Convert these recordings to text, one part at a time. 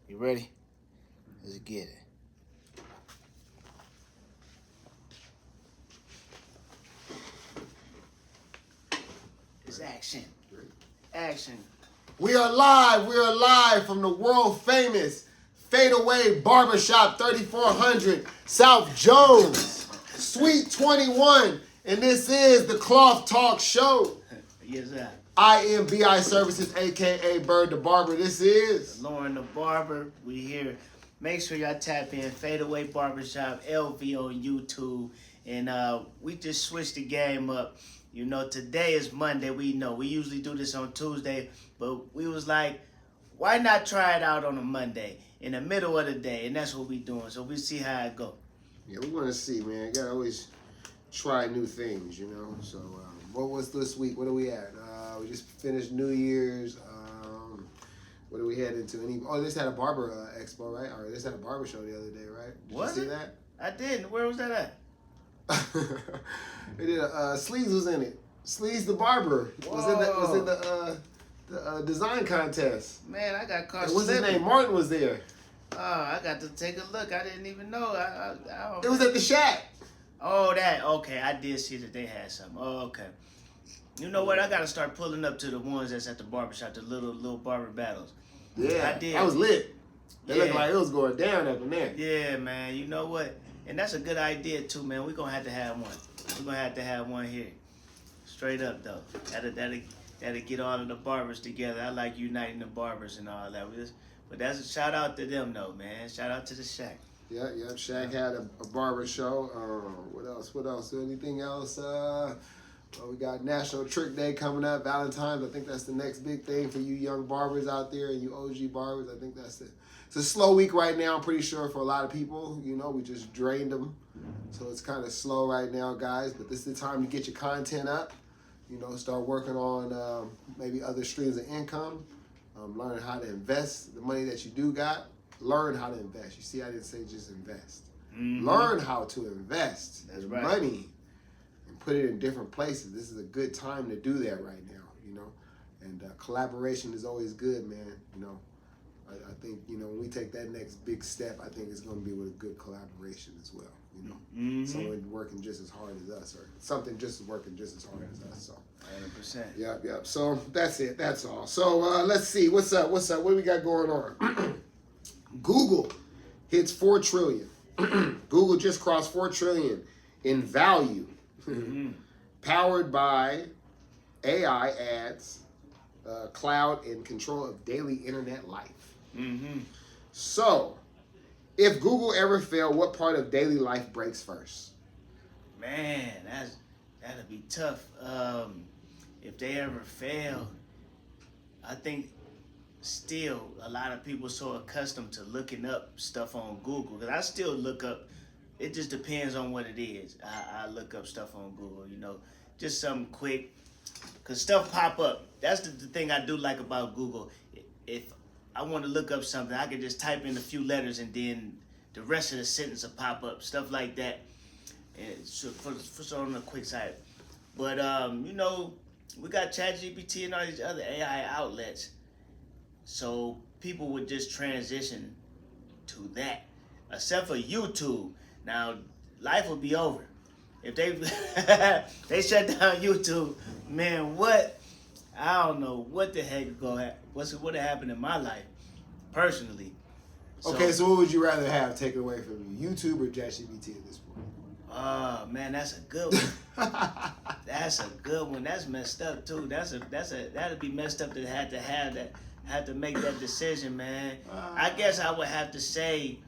You ready? Let's get it. It's action. Action. We are live from the world famous Fadeaway Barbershop 3400 South Jones, Suite 21. And this is the Cloth Talk Show. Yes, sir. I am BI Services, a.k.a. Bird the Barber. This is Lauren the Barber. We here. Make sure y'all tap in Fadeaway Barbershop, LV on YouTube. And we just switched the game up. You know, today is Monday. We know we usually do this on Tuesday, but we was like, why not try it out on a Monday in the middle of the day? And that's what we doing. So we see how it go. Yeah, we want to see, man. You gotta always try new things, you know. So, what was this week? What are we at? We just finished New Year's. What do we head into? They just had a barber expo, right? Or they just had a barber show the other day, right? Did you see that? I didn't. Where was that at? They did Sleeves was in it. Sleeves the barber was in the design contest. Man, I got caught. What's his name? Martin was there. Oh, I got to take a look. I didn't even know. It was at the Shack. Oh, that. Okay, I did see that they had something. Oh, okay. You know what? I got to start pulling up to the ones that's at the barbershop, the little barber battles. Yeah, I did. That was lit. It looked like it was going down up in there. Yeah, man. You know what? And that's a good idea, too, man. We're going to have one. We're going to have one here. Straight up, though. That'll get all of the barbers together. I like uniting the barbers and all that. But that's a shout out to them, though, man. Shout out to the Shack. Yeah. Shack had a barber show. What else? Anything else? We got National Trick Day coming up, Valentine's. I think that's the next big thing for you young barbers out there and you OG barbers. I think that's it. It's a slow week right now, I'm pretty sure, for a lot of people. You know, we just drained them. So it's kind of slow right now, guys. But this is the time to get your content up. You know, start working on maybe other streams of income. Learn how to invest the money that you do got. Learn how to invest. You see, I didn't say just invest. Mm-hmm. Learn how to invest money and put it in different places. This is a good time to do that right now, you know. And collaboration is always good, man. You know, I think, you know, when we take that next big step, I think it's going to be with a good collaboration as well, you know. Mm-hmm. Someone working just as hard as us or something just working just as hard as us, so. 100%. Yep. So that's it. That's all. So let's see. What's up? What do we got going on? Google hits 4 trillion. Google just crossed 4 trillion in value. Mm-hmm. Powered by AI ads, cloud, and control of daily internet life. Mm-hmm. So, if Google ever failed, what part of daily life breaks first? Man, that'll be tough. If they ever fail, I think still a lot of people are so accustomed to looking up stuff on Google. Because I still look up. It just depends on what it is. I look up stuff on Google, you know, just something quick. Because stuff pop up. That's the thing I do like about Google. If I want to look up something, I can just type in a few letters and then the rest of the sentence will pop up. Stuff like that. And so for on the quick side. But, you know, we got ChatGPT and all these other AI outlets. So people would just transition to that. Except for YouTube. Now, life would be over. If they shut down YouTube, man, what? I don't know what the heck would have happened in my life, personally. Okay, so what would you rather have taken away from you, YouTube or ChatGPT at this point? Oh man, that's a good one. That's a good one. That's messed up too. That'd be messed up to have to make that decision, man. I guess I would have to say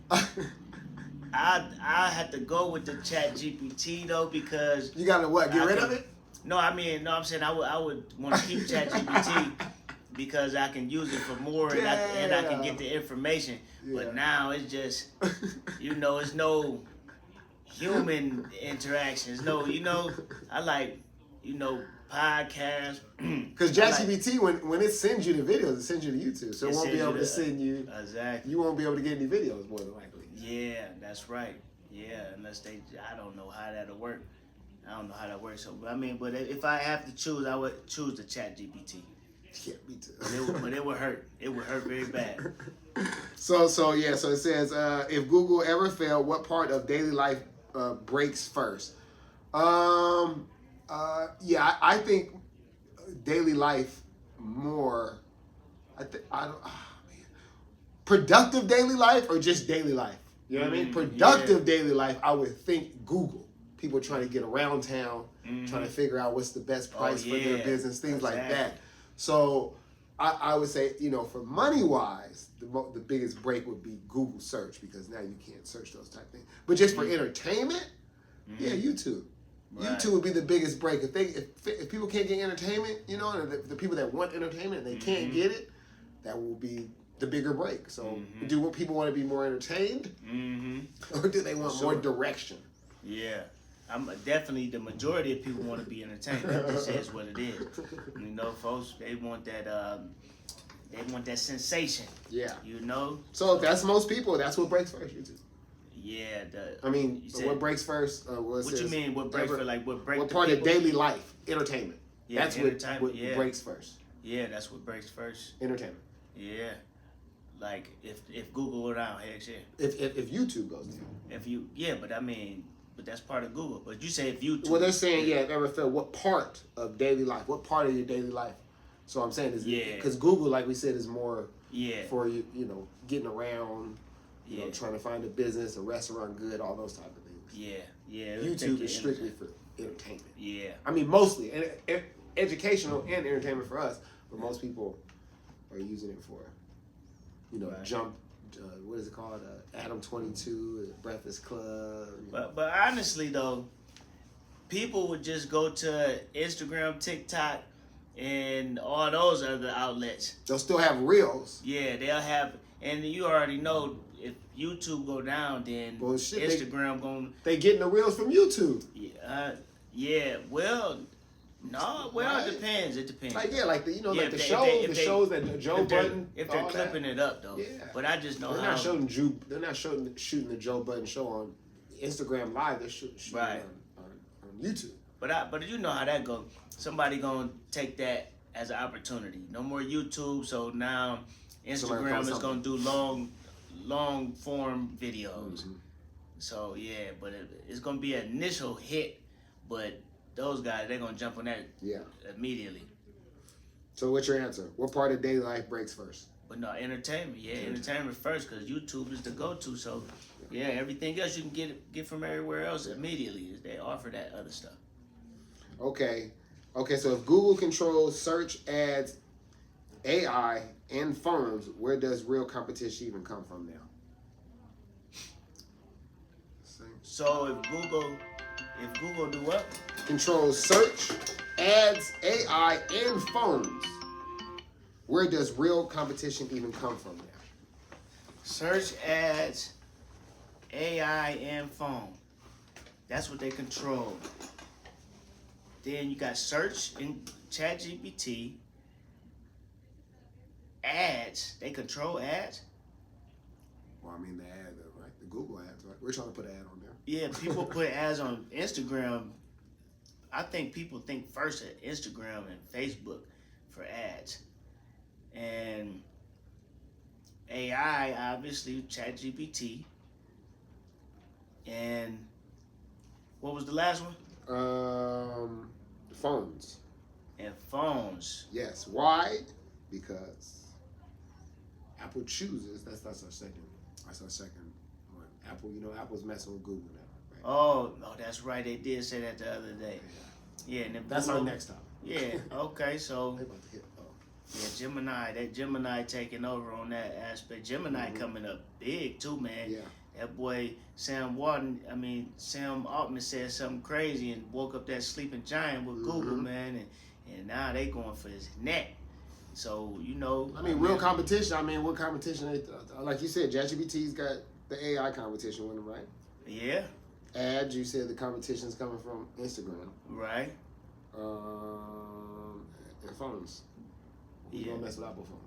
I had to go with the ChatGPT though, because you gotta what? Get rid of it? No, I'm saying I would want to keep ChatGPT because I can use it for more and I can get the information. Yeah. But now it's just, you know, it's no human interactions. No, you know, I like, you know, podcasts. Because ChatGPT, when it sends you the videos, it sends you to YouTube, so it won't be able to send you. Exactly. You won't be able to get any videos more than likely. Yeah, that's right. Yeah, unless I don't know how that'll work. I don't know how that works. So, I mean, but if I have to choose, I would choose the ChatGPT. Yeah, me too. But it would hurt. It would hurt very bad. So it says, if Google ever failed, what part of daily life breaks first? I think daily life more. I don't. Oh, man. Productive daily life or just daily life? You know what I mean? Productive daily life, I would think Google. People trying to get around town, trying to figure out what's the best price for their business, things like that. So I would say, for money wise, the biggest break would be Google search, because now you can't search those type of things. But just for entertainment, YouTube. Right. YouTube would be the biggest break. If people can't get entertainment, and the people that want entertainment, they can't get it, that will be the bigger break. So do people want to be more entertained? Or do they want more direction? Yeah. Definitely the majority of people want to be entertained. That just is what it is. Folks, they want that sensation. Yeah. So that's most people. That's what breaks first, YouTube. Yeah. What breaks first? What you mean? What breaks first? Like what breaks? What part of daily life? Entertainment. Yeah, that's what breaks first. Yeah, that's what breaks first. Entertainment. Yeah. Like if Google go down, heck yeah. If YouTube goes down. But that's part of Google. But you say if YouTube. Well, they're saying, if ever felt, what part of daily life? What part of your daily life? So I'm saying is, because Google, like we said, is more for you, getting around, trying to find a business, a restaurant good, all those type of things. Yeah. YouTube is strictly for entertainment. Yeah. Mostly educational and entertainment for us, but most people are using it for, jump. What is it called? Adam 22, Breakfast Club. But honestly though, people would just go to Instagram, TikTok, and all those other outlets. They'll still have reels. Yeah, they'll have, and you already know if YouTube go down, then Instagram they getting the reels from YouTube. It depends. It depends. Like the shows that Joe Budden. If they're clipping it up though. Yeah. But I just know they're not shooting the Joe Budden show on Instagram Live. They're shooting on YouTube. But you know how that goes. Somebody gonna take that as an opportunity. No more YouTube. So now Instagram is gonna do long form videos. So but it's gonna be an initial hit, but those guys, they're going to jump on that immediately. So what's your answer? What part of daily life breaks first? But no, entertainment. Yeah, entertainment first, because YouTube is the go-to. So, everything else you can get from everywhere else immediately. They offer that other stuff. Okay, so if Google controls search, ads, AI, and phones, where does real competition even come from now? So if Google do what? Controls search, ads, AI, and phones, where does real competition even come from now? Search, ads, AI, and phone. That's what they control. Then you got search in ChatGPT. Ads. They control ads. Well, the ad, right? The Google ads, right? We're trying to put an ad on there. Yeah, people put ads on Instagram. I think people think first at Instagram and Facebook for ads. And AI, obviously, ChatGPT. And what was the last one? Phones. And phones. Yes. Why? Because Apple chooses. That's our second one. Apple. Apple's messing with Google now. Right? Oh, that's right. They did say that the other day. Yeah, and that's Google, our next topic. Yeah. Okay. So. They about to hit. Yeah, Gemini. That Gemini taking over on that aspect. Gemini coming up big too, man. Yeah. That boy Sam Altman said something crazy and woke up that sleeping giant with Google, man, and now they going for his neck. So real competition. What competition? Like you said, ChatGPT's got the AI competition with them, right? Yeah. Ads, you said the competition's coming from Instagram, right? And phones. Who's gonna mess with Apple phone?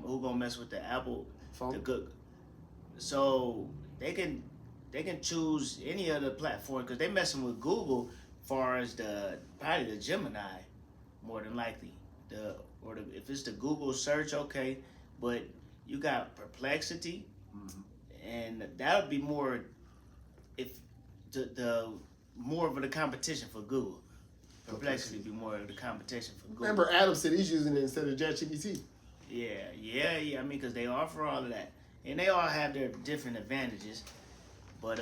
Who gonna mess with the Apple phone? The good. So they can choose any other platform because they messing with Google, far as probably the Gemini, more than likely. or if it's the Google search, okay, but you got Perplexity, and that would be more if the more of the competition for Google. Perplexity would be more of the competition for Google. Remember, Adam said he's using it instead of ChatGPT. Yeah. I mean, because they offer all of that, and they all have their different advantages. But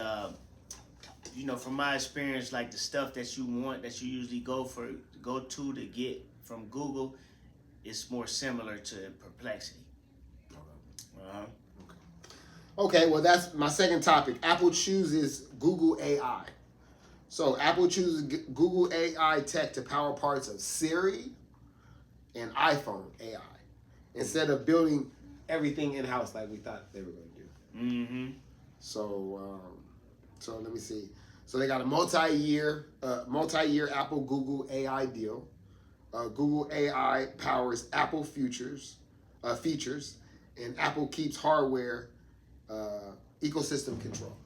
you know, from my experience, like the stuff that you want, that you usually go to get from Google, is more similar to Perplexity. Okay, well, that's my second topic. Apple chooses Google AI. So Apple chooses Google AI tech to power parts of Siri and iPhone AI instead of building everything in house like we thought they were going to do. So let me see. So they got a multi-year Apple Google AI deal. Google AI powers Apple features, and Apple keeps hardware ecosystem control.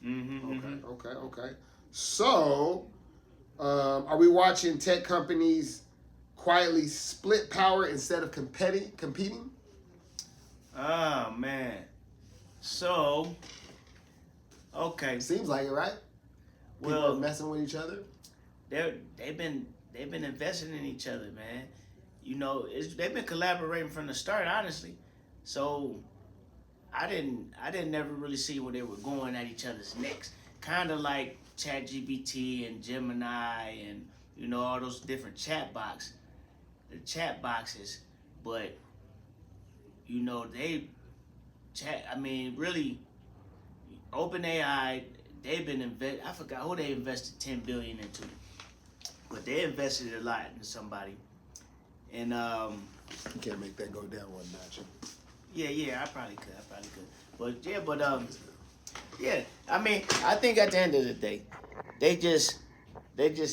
Okay. So, are we watching tech companies quietly split power instead of competing? Oh man. So, okay. Seems like it, right? People are messing with each other. They've been investing in each other, man. You know, they've been collaborating from the start, honestly. So I didn't never really see where they were going at each other's necks. Kind of like ChatGPT and Gemini and, you know, all those different chat boxes. But, you know, really, OpenAI, they've been I forgot who they invested $10 billion into, but they invested a lot in somebody. And you can't make that go down one notch. Yeah, I probably could. I mean, I think at the end of the day, they just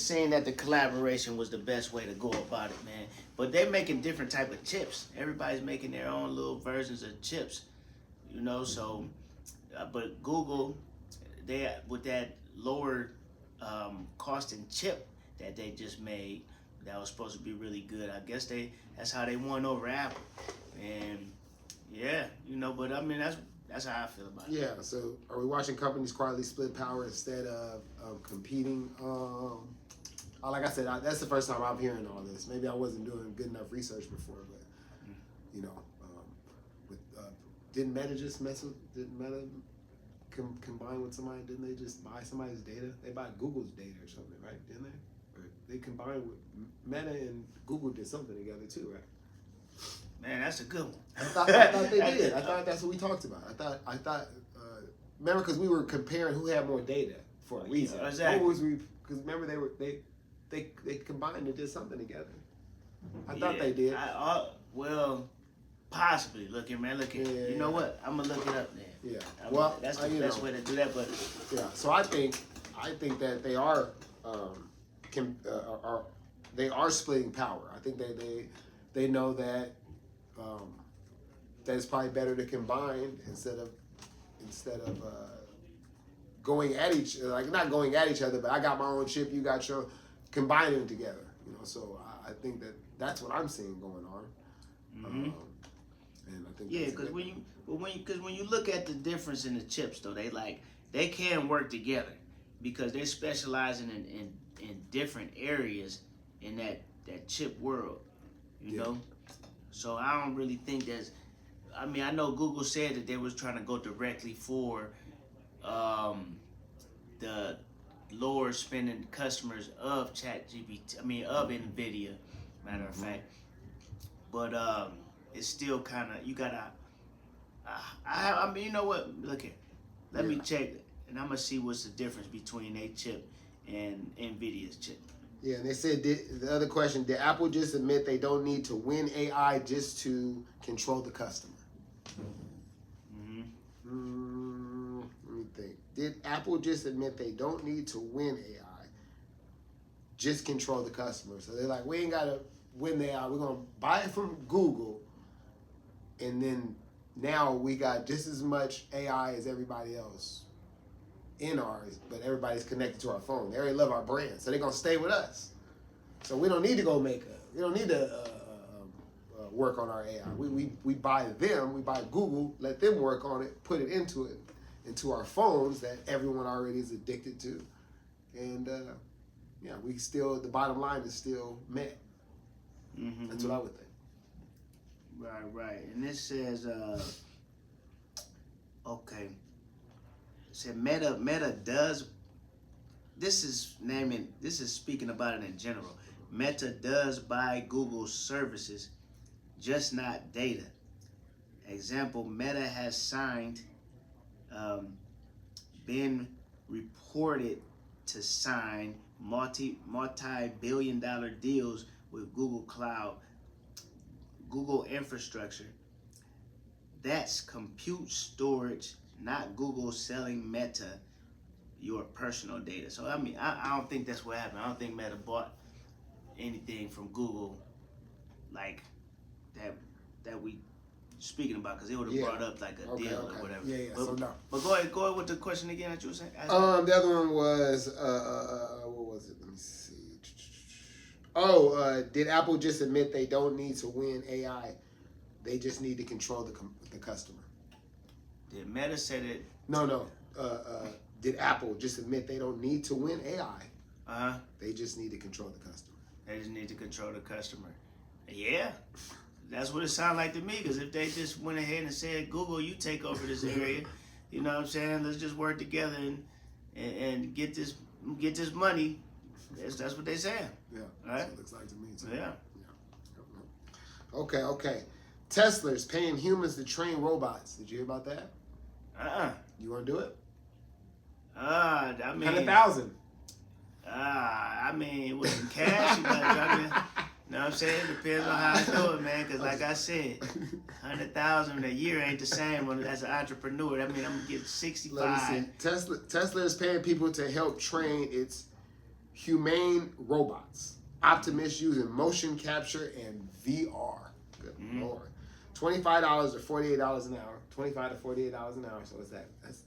saying that the collaboration was the best way to go about it, man. But they're making different type of chips. Everybody's making their own little versions of chips, you know. So, but Google, they with that lower costing chip that they just made, that was supposed to be really good. I guess that's how they won over Apple, and yeah, you know. But I mean, that's how I feel about it. Yeah. So, are we watching companies quietly split power instead of competing? Like I said, that's the first time I'm hearing all this. Maybe I wasn't doing good enough research before, but you know, didn't Meta combine with somebody? Didn't they just buy somebody's data? They bought Google's data or something, right? Didn't they? Or they combined with Meta and Google did something together too, right? Man, that's a good one. I thought they did. I thought that's what we talked about. I thought. Remember, because we were comparing who had more data for a reason. Yeah, exactly. Because remember they combined and did something together. I thought they did. Well, possibly. Look here, man. Look here. Yeah. You know what? I'm gonna look it up then. Yeah. That's the best way to do that. But yeah. So I think that they are they are splitting power. I think they know that that it's probably better to combine instead of going at not going at each other, but I got my own chip, you got your, combining them together. You know, so I think that's what I'm seeing going on. And I think because when you look at the difference in the chips, though, they can work together because they're specializing in different areas in that chip world. You know. So I don't really think I mean, I know Google said that they was trying to go directly for the lower spending customers of ChatGPT. I mean, of NVIDIA, matter of fact. But it's still kind of, you gotta. I mean, you know what? Look here. Let me check, and I'm gonna see what's the difference between a chip and NVIDIA's chip. Yeah, and they said, the other question, did Apple just admit they don't need to win AI just to control the customer? Let me think. Did Apple just admit they don't need to win AI, just control the customer? So they're like, we ain't got to win the AI. We're going to buy it from Google, and then now we got just as much AI as everybody else in ours, but everybody's connected to our phone. They already love our brand, so they're gonna stay with us. So we don't need to go we don't need to work on our AI. We buy them, we buy Google, let them work on it, put it into our phones that everyone already is addicted to, and yeah, we still, the bottom line is still met. Mm-hmm. That's what I would think. Right. And this says, okay. It said Meta does. This is speaking about it in general. Meta does buy Google services, just not data. Example: Meta has signed, been reported to sign multi-billion-dollar deals with Google Cloud, Google infrastructure. That's compute storage, not Google selling Meta your personal data. So I mean, I don't think that's what happened. I don't think Meta bought anything from Google like that we speaking about, because it would have brought up like a deal or whatever. Yeah. But, so no. But go ahead with the question again that you were saying. The other one was what was it? Let me see. Did Apple just admit they don't need to win AI? They just need to control the customer. Did Meta said it? No. Did Apple just admit they don't need to win AI? They just need to control the customer. They just need to control the customer. Yeah, that's what it sounded like to me. Because if they just went ahead and said, Google, you take over this area, you know what I'm saying? Let's just work together and get this money. That's what they saying. Yeah, right? That's what it looks like to me too. Yeah. Okay. Tesla's paying humans to train robots. Did you hear about that? You want to do it? I mean, 100,000. I mean, with some cash, you gotta drop it. You know what I'm saying? Depends on how I do it, man. Because like I said, 100,000 a year ain't the same as an entrepreneur. I mean, I'm gonna get 65. Let me see. Tesla is paying people to help train its humane robots. Optimus using motion capture and VR. Good Lord. $25 or $48 an hour. $25 to $48 an hour. So what's that? That's,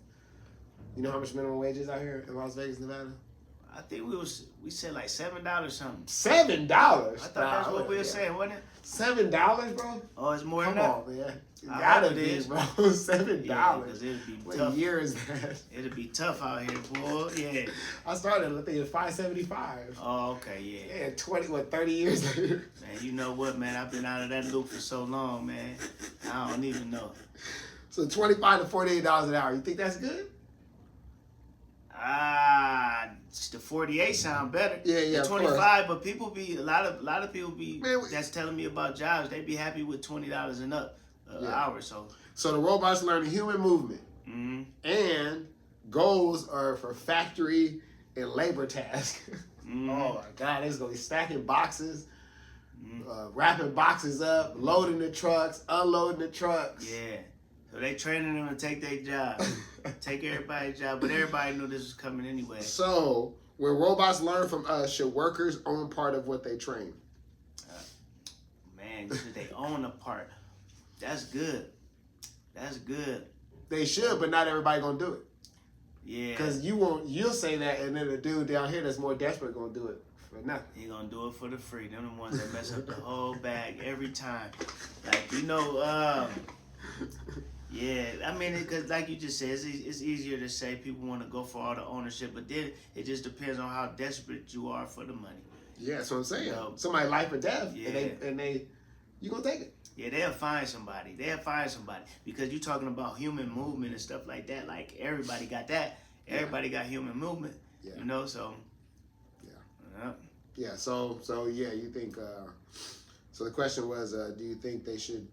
you know how much minimum wage is out here in Las Vegas, Nevada? I think we said like $7 something. $7? I thought that's what we were saying, wasn't it? $7, bro? Oh, it's more than that. Come on, man. It I gotta hope it be, is. bro. $7. Yeah, because it'd be What tough. year is that? It'd be tough out here, boy. Yeah. I started, I think, at $5.75. Oh, okay, yeah. Yeah, 30 years later. Man, you know what, man? I've been out of that loop for so long, man. I don't even know. So $25 to $48 an hour. You think that's good? The 48 sound better. Yeah. The 25, but people be a lot of people be Man, that's telling me about jobs. They be happy with $20 and up an hour. So the robots learn human movement, and goals are for factory and labor tasks. Oh my God, it's gonna be stacking boxes, wrapping boxes up, loading the trucks, unloading the trucks. Yeah. So they training them to take their job, take everybody's job, but everybody knew this was coming anyway. So when robots learn from us, should workers own part of what they train? Man, should they own a part? That's good. That's good. They should, but not everybody gonna do it. Yeah. Because you'll say that, and then the dude down here that's more desperate gonna do it for nothing. He gonna do it for the free. Them the ones that mess up the whole bag every time. Like, you know, yeah, I mean, because like you just said, it's easier to say people want to go for all the ownership, but then it just depends on how desperate you are for the money. Yeah, that's what I'm saying. You know, somebody life or death, yeah. and they, you gonna take it. Yeah, they'll find somebody. Because you're talking about human movement and stuff like that. Like, everybody got that. Everybody got human movement. Yeah. You know, so. Yeah. Yeah. So yeah, you think? So the question was, do you think they should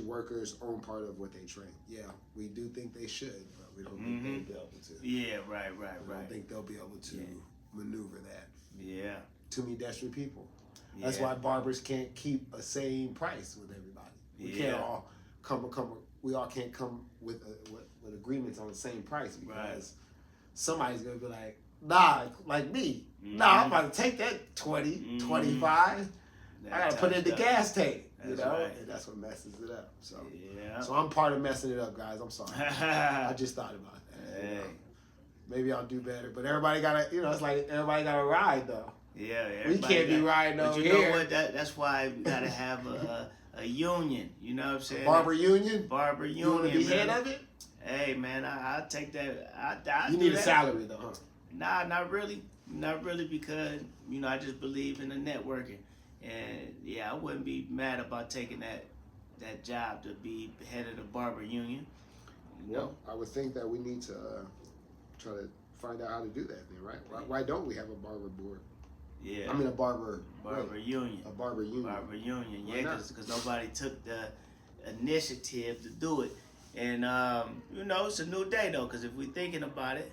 workers own part of what they train? Yeah, we do think they should, but we don't think they'll be able to. Yeah, right. I don't think they'll be able to maneuver that. Yeah. Too many desperate people. That's why barbers can't keep a same price with everybody. We can't all we all can't come with agreements on the same price, because somebody's gonna be like, nah, like me. Nah, I'm about to take that 20, 25. I gotta put it in the gas tank. You know, and that's what messes it up. So, so I'm part of messing it up, guys. I'm sorry. I just thought about that. Hey. You know? Maybe I'll do better, but everybody gotta, it's like everybody gotta ride though. Yeah, we can't be riding over here. But you know what? That's why we gotta have a a union. You know what I'm saying? Barber union. Barber union. You want to be man. head of it? Hey man, I'll take that. I You do need a that. salary though, huh? Nah, not really. Not really, because I just believe in the networking, and yeah, I wouldn't be mad about taking that job to be head of the barber union. Well, I would think that we need to try to find out how to do that then, right? Why don't we have a barber board? Yeah. I mean a barber union. A barber union. Barber union. Why Yeah, not? because nobody took the initiative to do it, and it's a new day though. Because if we're thinking about it,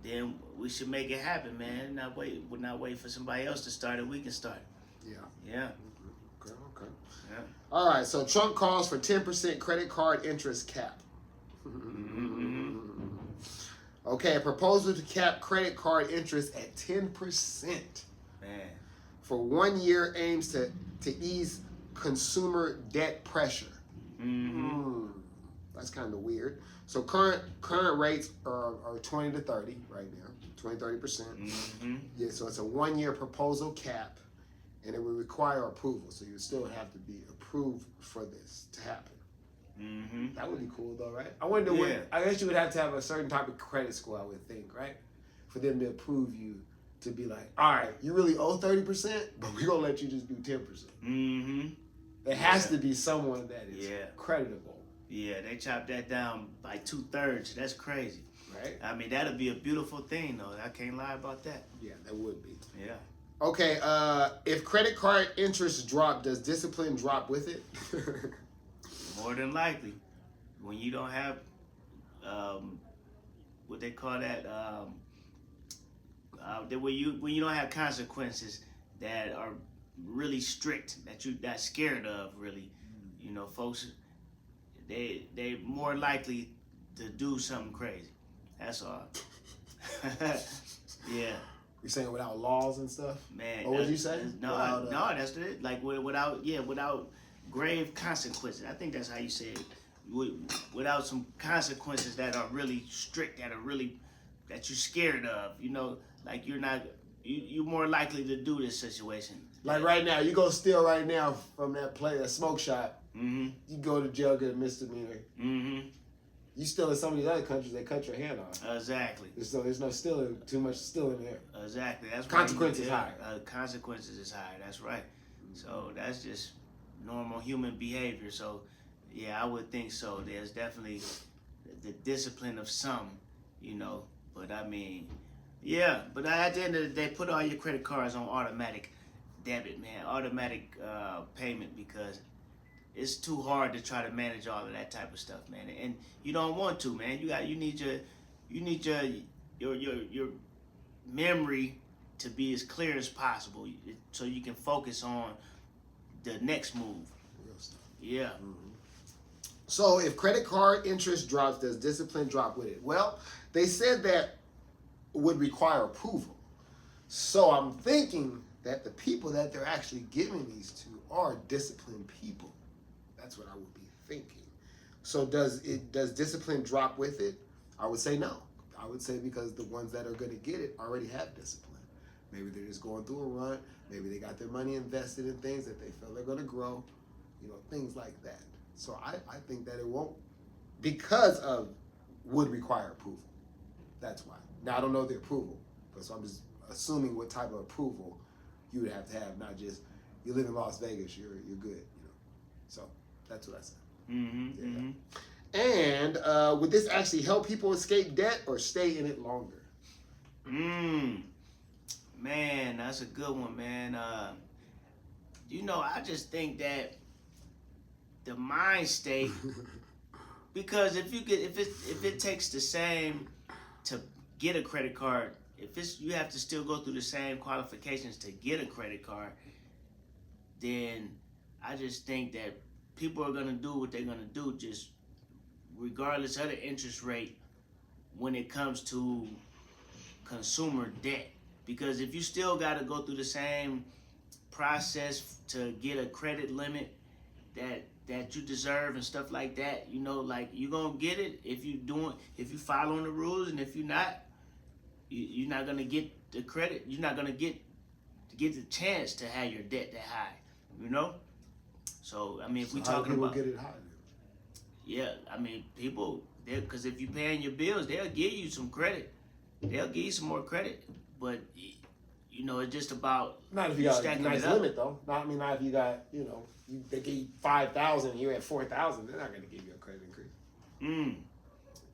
then we should make it happen, man. Not wait for somebody else to start it. We can start it. Yeah. Yeah. Okay. Yeah. All right. So Trump calls for 10% credit card interest cap. Mm-hmm. Okay, a proposal to cap credit card interest at 10%. Man. For 1 year aims to ease consumer debt pressure. Mm-hmm. That's kind of weird. So current rates are 20 to 30 right now, 20-30%. Mm-hmm. Yeah, so it's a 1 year proposal cap, and it would require approval. So you would still have to be approved for this to happen. Mm-hmm. That would be cool though, right? I wonder I guess you would have to have a certain type of credit score, I would think, right? For them to approve you to be like, all right, you really owe 30%, but we're going to let you just do 10%. Mm-hmm. It has to be someone that is creditable. Yeah, they chopped that down by 2/3. That's crazy. Right? I mean, that'd be a beautiful thing, though. I can't lie about that. Yeah, that would be. Yeah. Okay, if credit card interest drop, does discipline drop with it? More than likely. When you don't have, what they call that, when you don't have consequences that are really strict, that you're not scared of, really, folks, they more likely to do something crazy. That's all. Yeah. You're saying without laws and stuff? Man. What would you say? No, that's it. Like without grave consequences. I think that's how you say it. Without some consequences that are really strict, that you're scared of. Like you're more likely to do this situation. Like right now, you go steal right now from that smoke shop. Mm-hmm. You go to jail, get a misdemeanor. Mm-hmm. You steal in some of these other countries, they cut your hand off. Exactly. So there's no stealing, too much stealing there. Exactly. That's consequences high. Consequences is high. That's right. So that's just normal human behavior. So yeah, I would think so. There's definitely the discipline of some, But I mean, yeah. But at the end of the day, put all your credit cards on automatic debit, man. Automatic payment, because it's too hard to try to manage all of that type of stuff, man. And you don't want to, man. You need your memory to be as clear as possible, so you can focus on the next move. Real stuff. Yeah. Mm-hmm. So if credit card interest drops, does discipline drop with it? Well, they said that would require approval. So I'm thinking that the people that they're actually giving these to are disciplined people. That's what I would be thinking. So does discipline drop with it? I would say no. I would say because the ones that are going to get it already have discipline. Maybe they're just going through a run. Maybe they got their money invested in things that they feel they're going to grow. Things like that. So I think that it won't, because of would require approval. That's why. Now I don't know the approval, so I'm just assuming what type of approval you would have to have. Not just you live in Las Vegas, you're good. So that's what I said. Mm-hmm. Yeah. Mm-hmm. And would this actually help people escape debt or stay in it longer? Man, that's a good one, man. I just think that the mind state, because if it takes the same to get a credit card, you have to still go through the same qualifications to get a credit card, then I just think that people are gonna do what they're gonna do, just regardless of the interest rate when it comes to consumer debt. Because if you still gotta go through the same process to get a credit limit that you deserve and stuff like that, like you're gonna get it if you following the rules, and if you're not, you're not gonna get the credit. You're not gonna get the chance to have your debt that high, So I mean, if we how do talking people about get it high? yeah, I mean people, because if you paying your bills, they'll give you some credit. They'll give you some more credit, but you know, it's just about Not if you got a stacking nice it up. limit though. Not if you got they give you 5,000, you're at 4,000. They're not going to give you a credit increase.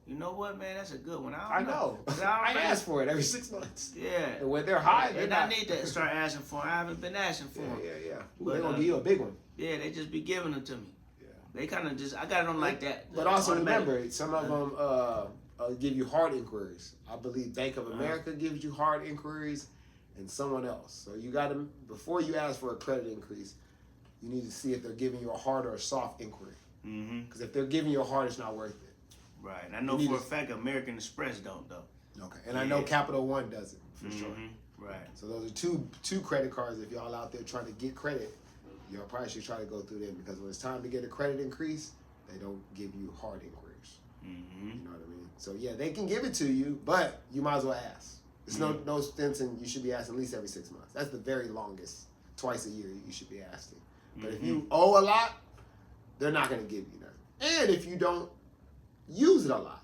You know what, man? That's a good one. I know. 'Cause I ask for it every 6 months. Yeah. And when they're high, they're and not. I need to start asking for 'em. I haven't been asking for them. Yeah. But, They're going to give you a big one. Yeah, they just be giving them to me. Yeah. They kind of just, I got them like that. But also automatic. remember, some of them give you hard inquiries. I believe Bank of America gives you hard inquiries, and someone else. So you got to, before you ask for a credit increase, you need to see if they're giving you a hard or a soft inquiry. Because if they're giving you a hard, it's not worth it. Right. And I know for a fact American Express don't, though. Okay. And I know Capital One doesn't, for sure. Right. So those are two credit cards. If y'all out there trying to get credit, y'all probably should try to go through them, because when it's time to get a credit increase, they don't give you hard inquiries. You know what I mean? So yeah, they can give it to you, but you might as well ask. There's no sense in, you should be asking at least every 6 months. That's the very longest. Twice a year you should be asking. But if you owe a lot, they're not going to give you nothing. And if you don't use it a lot,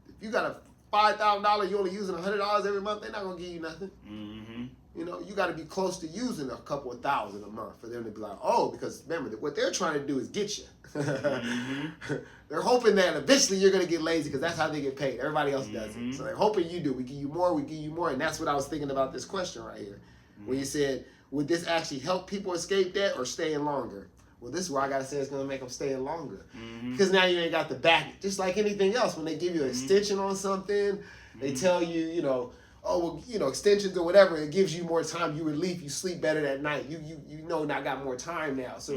if you got a $5,000, you only using $100 every month, they're not going to give you nothing. You know, you got to be close to using a couple of thousand a month for them to be like, oh, because remember, what they're trying to do is get you. They're hoping that eventually you're going to get lazy, because that's how they get paid. Everybody else doesn't. So they're hoping you do. We give you more. And that's what I was thinking about this question right here. When you said, would this actually help people escape debt or stay in longer? Well, this is where I got to say it's going to make them stay in longer. Because now you ain't got the back. Just like anything else, when they give you an extension on something, they tell you, oh, well, extensions or whatever, it gives you more time. You relief, you sleep better that night. You know, I got more time now. So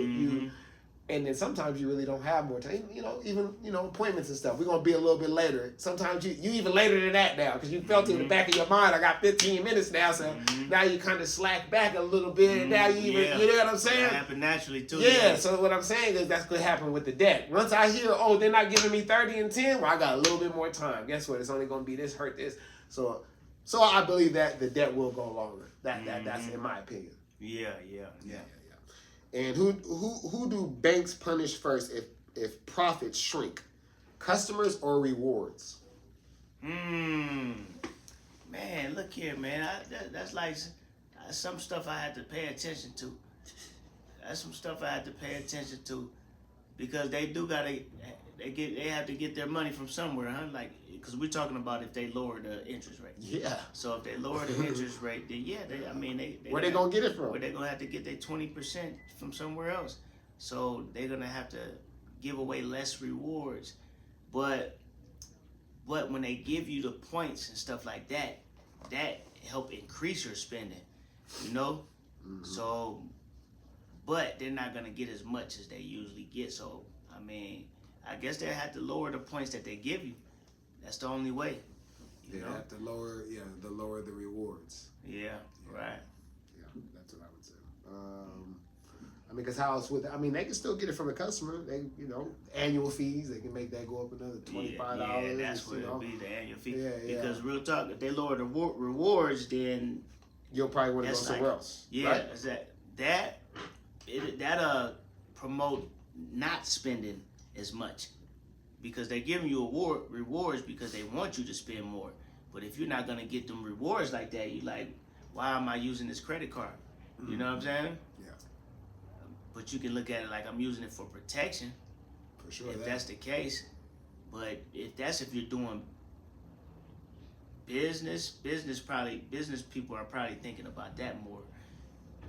and then sometimes you really don't have more time. Even appointments and stuff. We're gonna be a little bit later. Sometimes you even later than that now, because you felt in the back of your mind, I got 15 minutes now, so now you kind of slack back a little bit, and now you know what I'm saying? That happen naturally too. Yeah. So what I'm saying is that's gonna happen with the debt. Once I hear, oh, they're not giving me 30 and 10, well, I got a little bit more time. Guess what? It's only gonna be this, hurt this. So I believe that the debt will go longer. That's in my opinion. Yeah. And who do banks punish first if profits shrink? Customers or rewards? Man, look here, man. That's like some stuff I had to pay attention to. That's some stuff I had to pay attention to, because they do gotta they have to get their money from somewhere, huh? Like, because we're talking about if they lower the interest rate. Yeah. So if they lower the interest rate, then yeah, they where they gonna get it from? Where they gonna have to get their 20% from somewhere else. So they're gonna have to give away less rewards, but when they give you the points and stuff like that, that help increase your spending, So, but they're not gonna get as much as they usually get. So I mean, I guess they have to lower the points that they give you. That's the only way. They have to lower the rewards. Yeah, right. Yeah, that's what I would say. I mean, because how else would they can still get it from the customer. They, annual fees, they can make that go up another $25. Yeah, that's what it'll be, the annual fee. Yeah. Because real talk, if they lower the rewards, then you'll probably want to go somewhere else. Yeah, right? Is that promote not spending as much, because they're giving you rewards because they want you to spend more. But if you're not gonna get them rewards like that, you like, why am I using this credit card? You know what I'm saying? Yeah. But you can look at it like I'm using it for protection. For sure. If that's the case. But if you're doing business people are probably thinking about that more.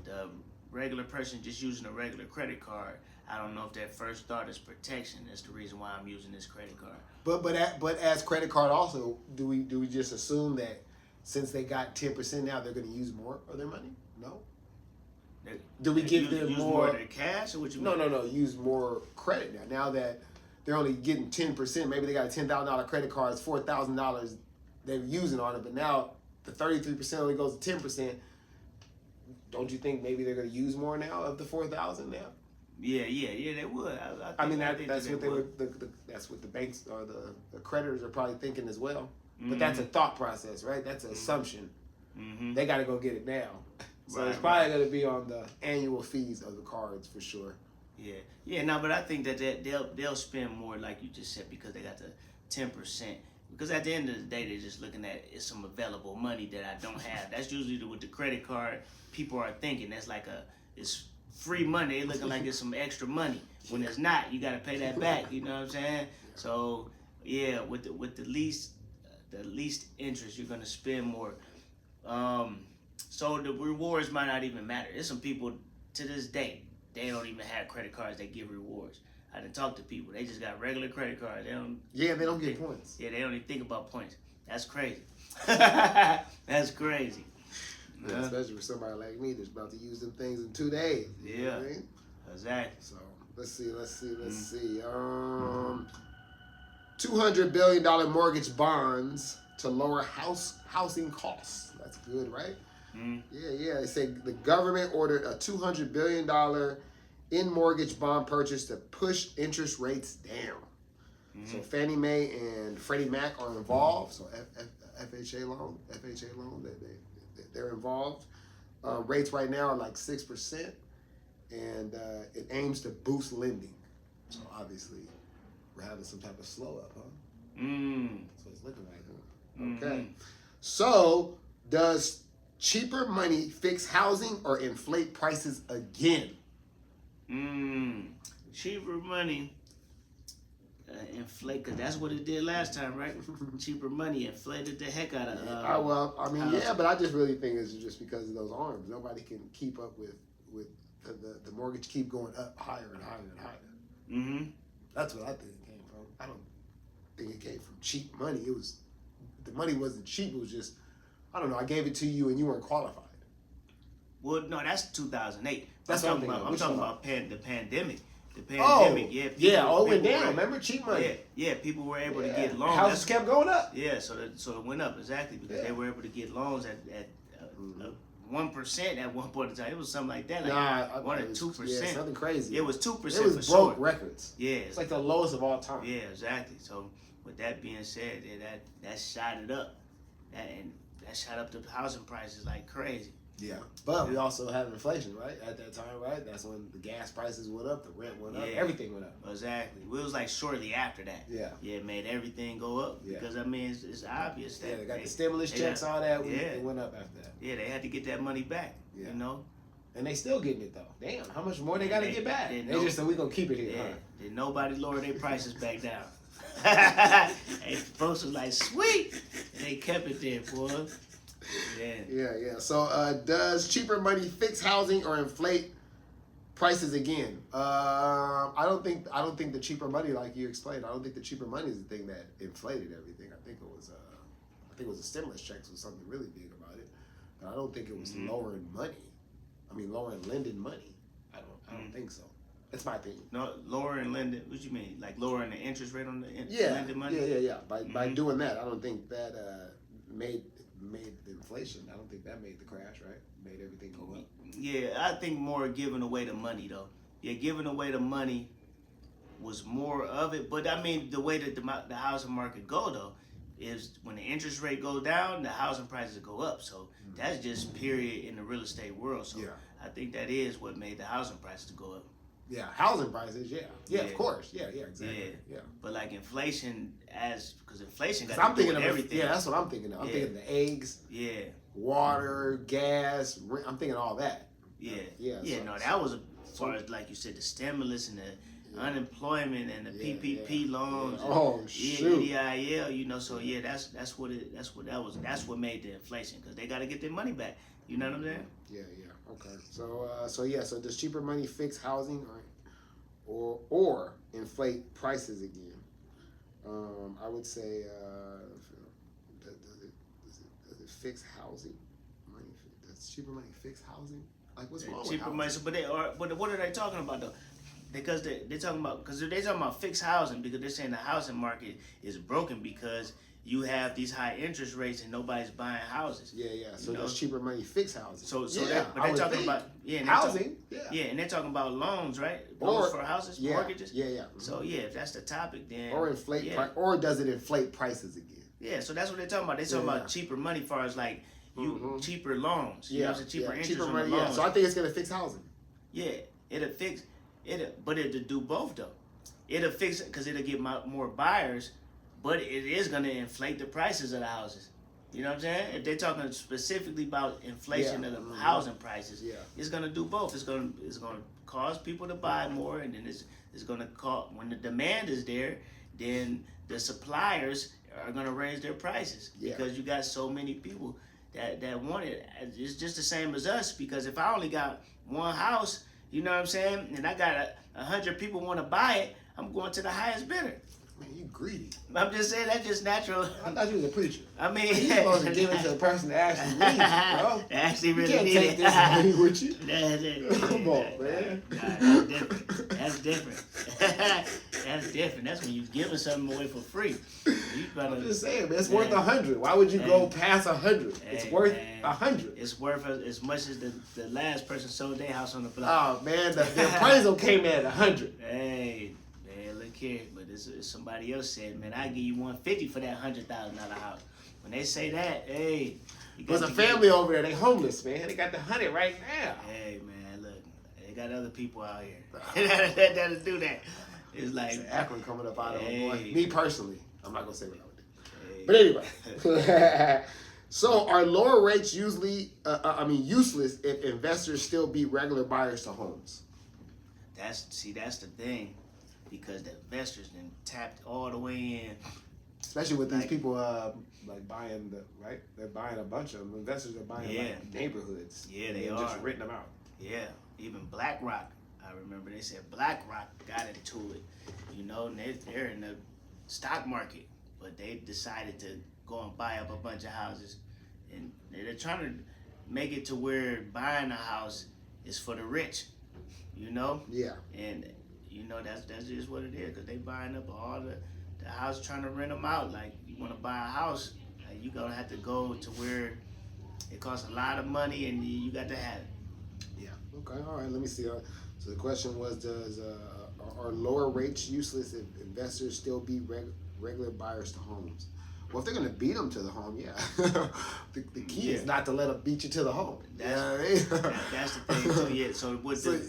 The regular person just using a regular credit card, I don't know if their first thought is protection. That's the reason why I'm using this credit card. But as credit card also, do we just assume that since they got 10% now, they're going to use more of their money? No. Do we give them more of their cash, or what you mean? No. Use more credit now. Now that they're only getting 10%, maybe they got a $10,000 credit card, it's $4,000 they're using on it, but now the 33% only goes to 10%. Don't you think maybe they're going to use more now of the 4,000 now? Yeah, they would. I mean, that's what they would. That's what the banks or the creditors are probably thinking as well. But that's a thought process, right? That's an assumption. They got to go get it now. So it's probably going to be on the annual fees of the cards for sure. Yeah. No, but I think that they'll spend more, like you just said, because they got the 10%. Because at the end of the day, they're just looking at it's some available money that I don't have. That's usually with the credit card. People are thinking that's like it's free money. They're looking like it's some extra money. When it's not, you got to pay that back. You know what I'm saying? So yeah, with the least interest, you're gonna spend more. So the rewards might not even matter. There's some people to this day, they don't even have credit cards that give rewards. I done talked to people. They just got regular credit cards. They don't. Yeah, they don't get points. Yeah, they don't even think about points. That's crazy. That's crazy. Yeah, especially for somebody like me that's about to use them things in 2 days. Yeah. You know what I mean? Exactly. So let's see. $200 billion mortgage bonds to lower housing costs. That's good, right? Yeah. They say the government ordered a $200 billion in mortgage bond purchase to push interest rates down. So Fannie Mae and Freddie Mac are involved. So FHA loan, they're involved. Rates right now are like 6%, and it aims to boost lending. So obviously, we're having some type of slow up, huh? That's what it's looking like, huh? Okay. So does cheaper money fix housing or inflate prices again? Cheaper money inflate, because that's what it did last time, right? Cheaper money inflated the heck out of yeah, but I just really think it's just because of those arms. Nobody can keep up with the mortgage keep going up higher and higher and higher. That's what I think it came from. I don't think it came from cheap money. The money wasn't cheap. It was just, I don't know, I gave it to you and you weren't qualified. Well, no, that's 2008. That's what I'm talking about. I'm talking about the pandemic. The pandemic, yeah. It went down. Remember, cheap money. Yeah. People were able to get loans. Houses kept going up. Yeah, so it went up exactly because they were able to get loans at 1% at one point in time. It was something like that, like 1 or 2%. Yeah, something crazy. It was 2%. It was broke records. Yeah, it's like the lowest of all time. Yeah, exactly. So with that being said, that shot it up, that shot up the housing prices like crazy. Yeah, but we also had inflation, right? At that time, right? That's when the gas prices went up, the rent went up, everything went up. Exactly. It was like shortly after that. Yeah. Yeah, it made everything go up because I mean it's obvious that they got the stimulus checks, all that. It went up after that. Yeah, they had to get that money back. Yeah. You know. And they still getting it though. Damn, how much more they got to get back? They just said we gonna keep it here. Yeah. Huh? Did nobody lower their prices back down? Hey, folks was like sweet, and they kept it there, boy. Yeah. So, does cheaper money fix housing or inflate prices again? I don't think the cheaper money, like you explained, I don't think the cheaper money is the thing that inflated everything. I think it was the stimulus checks was something really big about it. But I don't think it was lowering money. I mean, lowering lending money. I don't think so. That's my opinion. No, lowering lending. What you mean? Like lowering the interest rate on the lending money? Yeah. By doing that, I don't think that made the inflation. I don't think that made the crash, right? Made everything go up. Yeah, I think more giving away the money though. Yeah, giving away the money was more of it. But I mean, the way that the housing market go though is when the interest rate go down, the housing prices go up. So that's just period in the real estate world. So I think that is what made the housing prices go up. Yeah, housing prices. Yeah, of course. Yeah, exactly. Yeah. But like inflation, because inflation got to do with everything. Yeah, that's what I'm thinking of. I'm thinking the eggs. Yeah. Water, gas. I'm thinking all that. No, that was as far as like you said, the stimulus and the unemployment and the PPP loans. And, shoot. EIL. You know, so that's what made the inflation because they got to get their money back. You know what I'm saying? Yeah. Okay. So does cheaper money fix housing or inflate prices again? I would say does it fix housing? Does cheaper money fix housing? Like what's wrong with cheaper housing? money? But what are they talking about though? Because they're talking about fixed housing because they're saying the housing market is broken because you have these high interest rates and nobody's buying houses. Yeah. So does cheaper money fix housing? But they're talking about housing. And they're talking about loans, right? Loans for houses, mortgages. Yeah. Mm-hmm. So if that's the topic, then or inflate or does it inflate prices again? Yeah. So that's what they're talking about. They're talking about cheaper money, as far as like cheaper loans. You know, cheaper interest on the loans. So I think it's gonna fix housing. Yeah, it'll But it'll do both though. It'll fix it because it'll get more buyers, but it is gonna inflate the prices of the houses. You know what I'm saying? If they're talking specifically about inflation of the housing prices, it's gonna do both. It's gonna cause people to buy more, and then it's gonna cause, when the demand is there, then the suppliers are gonna raise their prices because you got so many people that want it. It's just the same as us, because if I only got one house, you know what I'm saying, and I got 100 people want to buy it, I'm going to the highest bidder. Man, you greedy. I'm just saying, that's just natural. I thought you was a preacher. I mean, you're supposed to give it to the person that actually needs it, bro. Actually really you can't take this money with you. Come on, man. That's different. That's different. That's when you're giving something away for free. I'm just saying, man. It's worth 100. Why would you go past 100? It's worth 100. It's worth as much as the last person sold their house on the block. Oh man, the appraisal came in at 100. Hey. Look here, but it's somebody else said, man, I give you $150 for that $100,000 house. When they say that, hey, there's a family over there. They homeless, man. They got the 100 right now. Hey, man, look, they got other people out here that'll do that. It's like it's Akron coming up out of hey. Boy. Me personally, I'm not gonna say what I would do. But anyway, so are lower rates usually, useless if investors still beat regular buyers to homes? That's the thing. Because the investors then tapped all the way in. Especially with these people like buying they're buying a bunch of them. Investors are buying like neighborhoods. Yeah, they are. Just renting them out. Yeah, even BlackRock. I remember they said BlackRock got into it. You know, and they're in the stock market, but they decided to go and buy up a bunch of houses. And they're trying to make it to where buying a house is for the rich, you know? Yeah. And you know, that's just what it is, because they buying up all the house, trying to rent them out. Like, you want to buy a house, like, you going to have to go to where it costs a lot of money and you got to have it. Yeah. Okay. All right. Let me see. So the question was, are lower rates useless if investors still beat regular buyers to homes? Well, if they're going to beat them to the home, yeah. the key is not to let them beat you to the home. That's the thing, too. Yeah. So,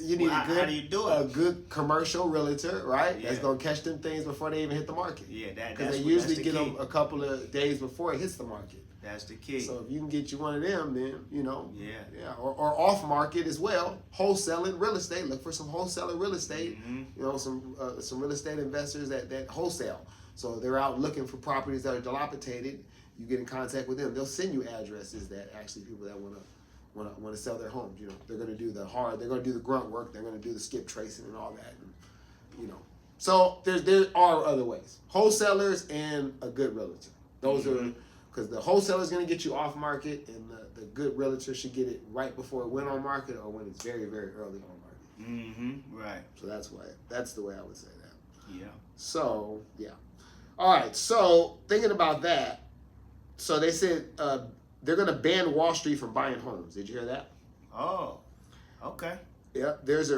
you need how do you do it? A good commercial realtor, right? Yeah. That's going to catch them things before they even hit the market. Yeah, because they usually get them a couple of days before it hits the market. That's the key. So if you can get you one of them, then, you know. Yeah. Or off market as well. Wholesaling real estate. Look for some wholesaling real estate. Mm-hmm. You know, some real estate investors that wholesale. So they're out looking for properties that are dilapidated. You get in contact with them. They'll send you addresses that actually people that want to sell their homes. You know, they're going to do the hard. They're going to do the grunt work. They're going to do the skip tracing and all that. And, you know, so there are other ways. Wholesalers and a good realtor. Those are, because the wholesaler is going to get you off market, and the good realtor should get it right before it went on market or when it's very, very early on market. Mm-hmm. Right. So that's the way I would say that. Yeah. So yeah. All right, so thinking about that, so they said they're going to ban Wall Street from buying homes. Did you hear that? Oh, okay. Yeah, there's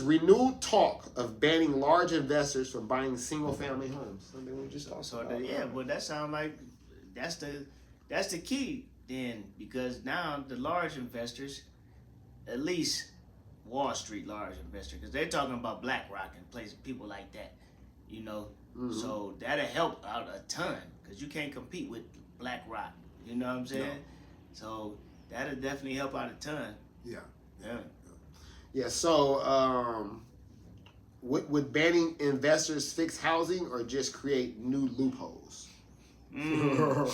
renewed talk of banning large investors from buying single-family homes. Something we just talked about. Yeah, well, that sounds like that's the key then, because now the large investors, at least Wall Street large investor, because they're talking about BlackRock and places, people like that, you know. Mm-hmm. So that'll help out a ton, because you can't compete with BlackRock. You know what I'm saying? No. So that'll definitely help out a ton. Yeah. Yeah. Yeah. So would banning investors fix housing or just create new loopholes? Man,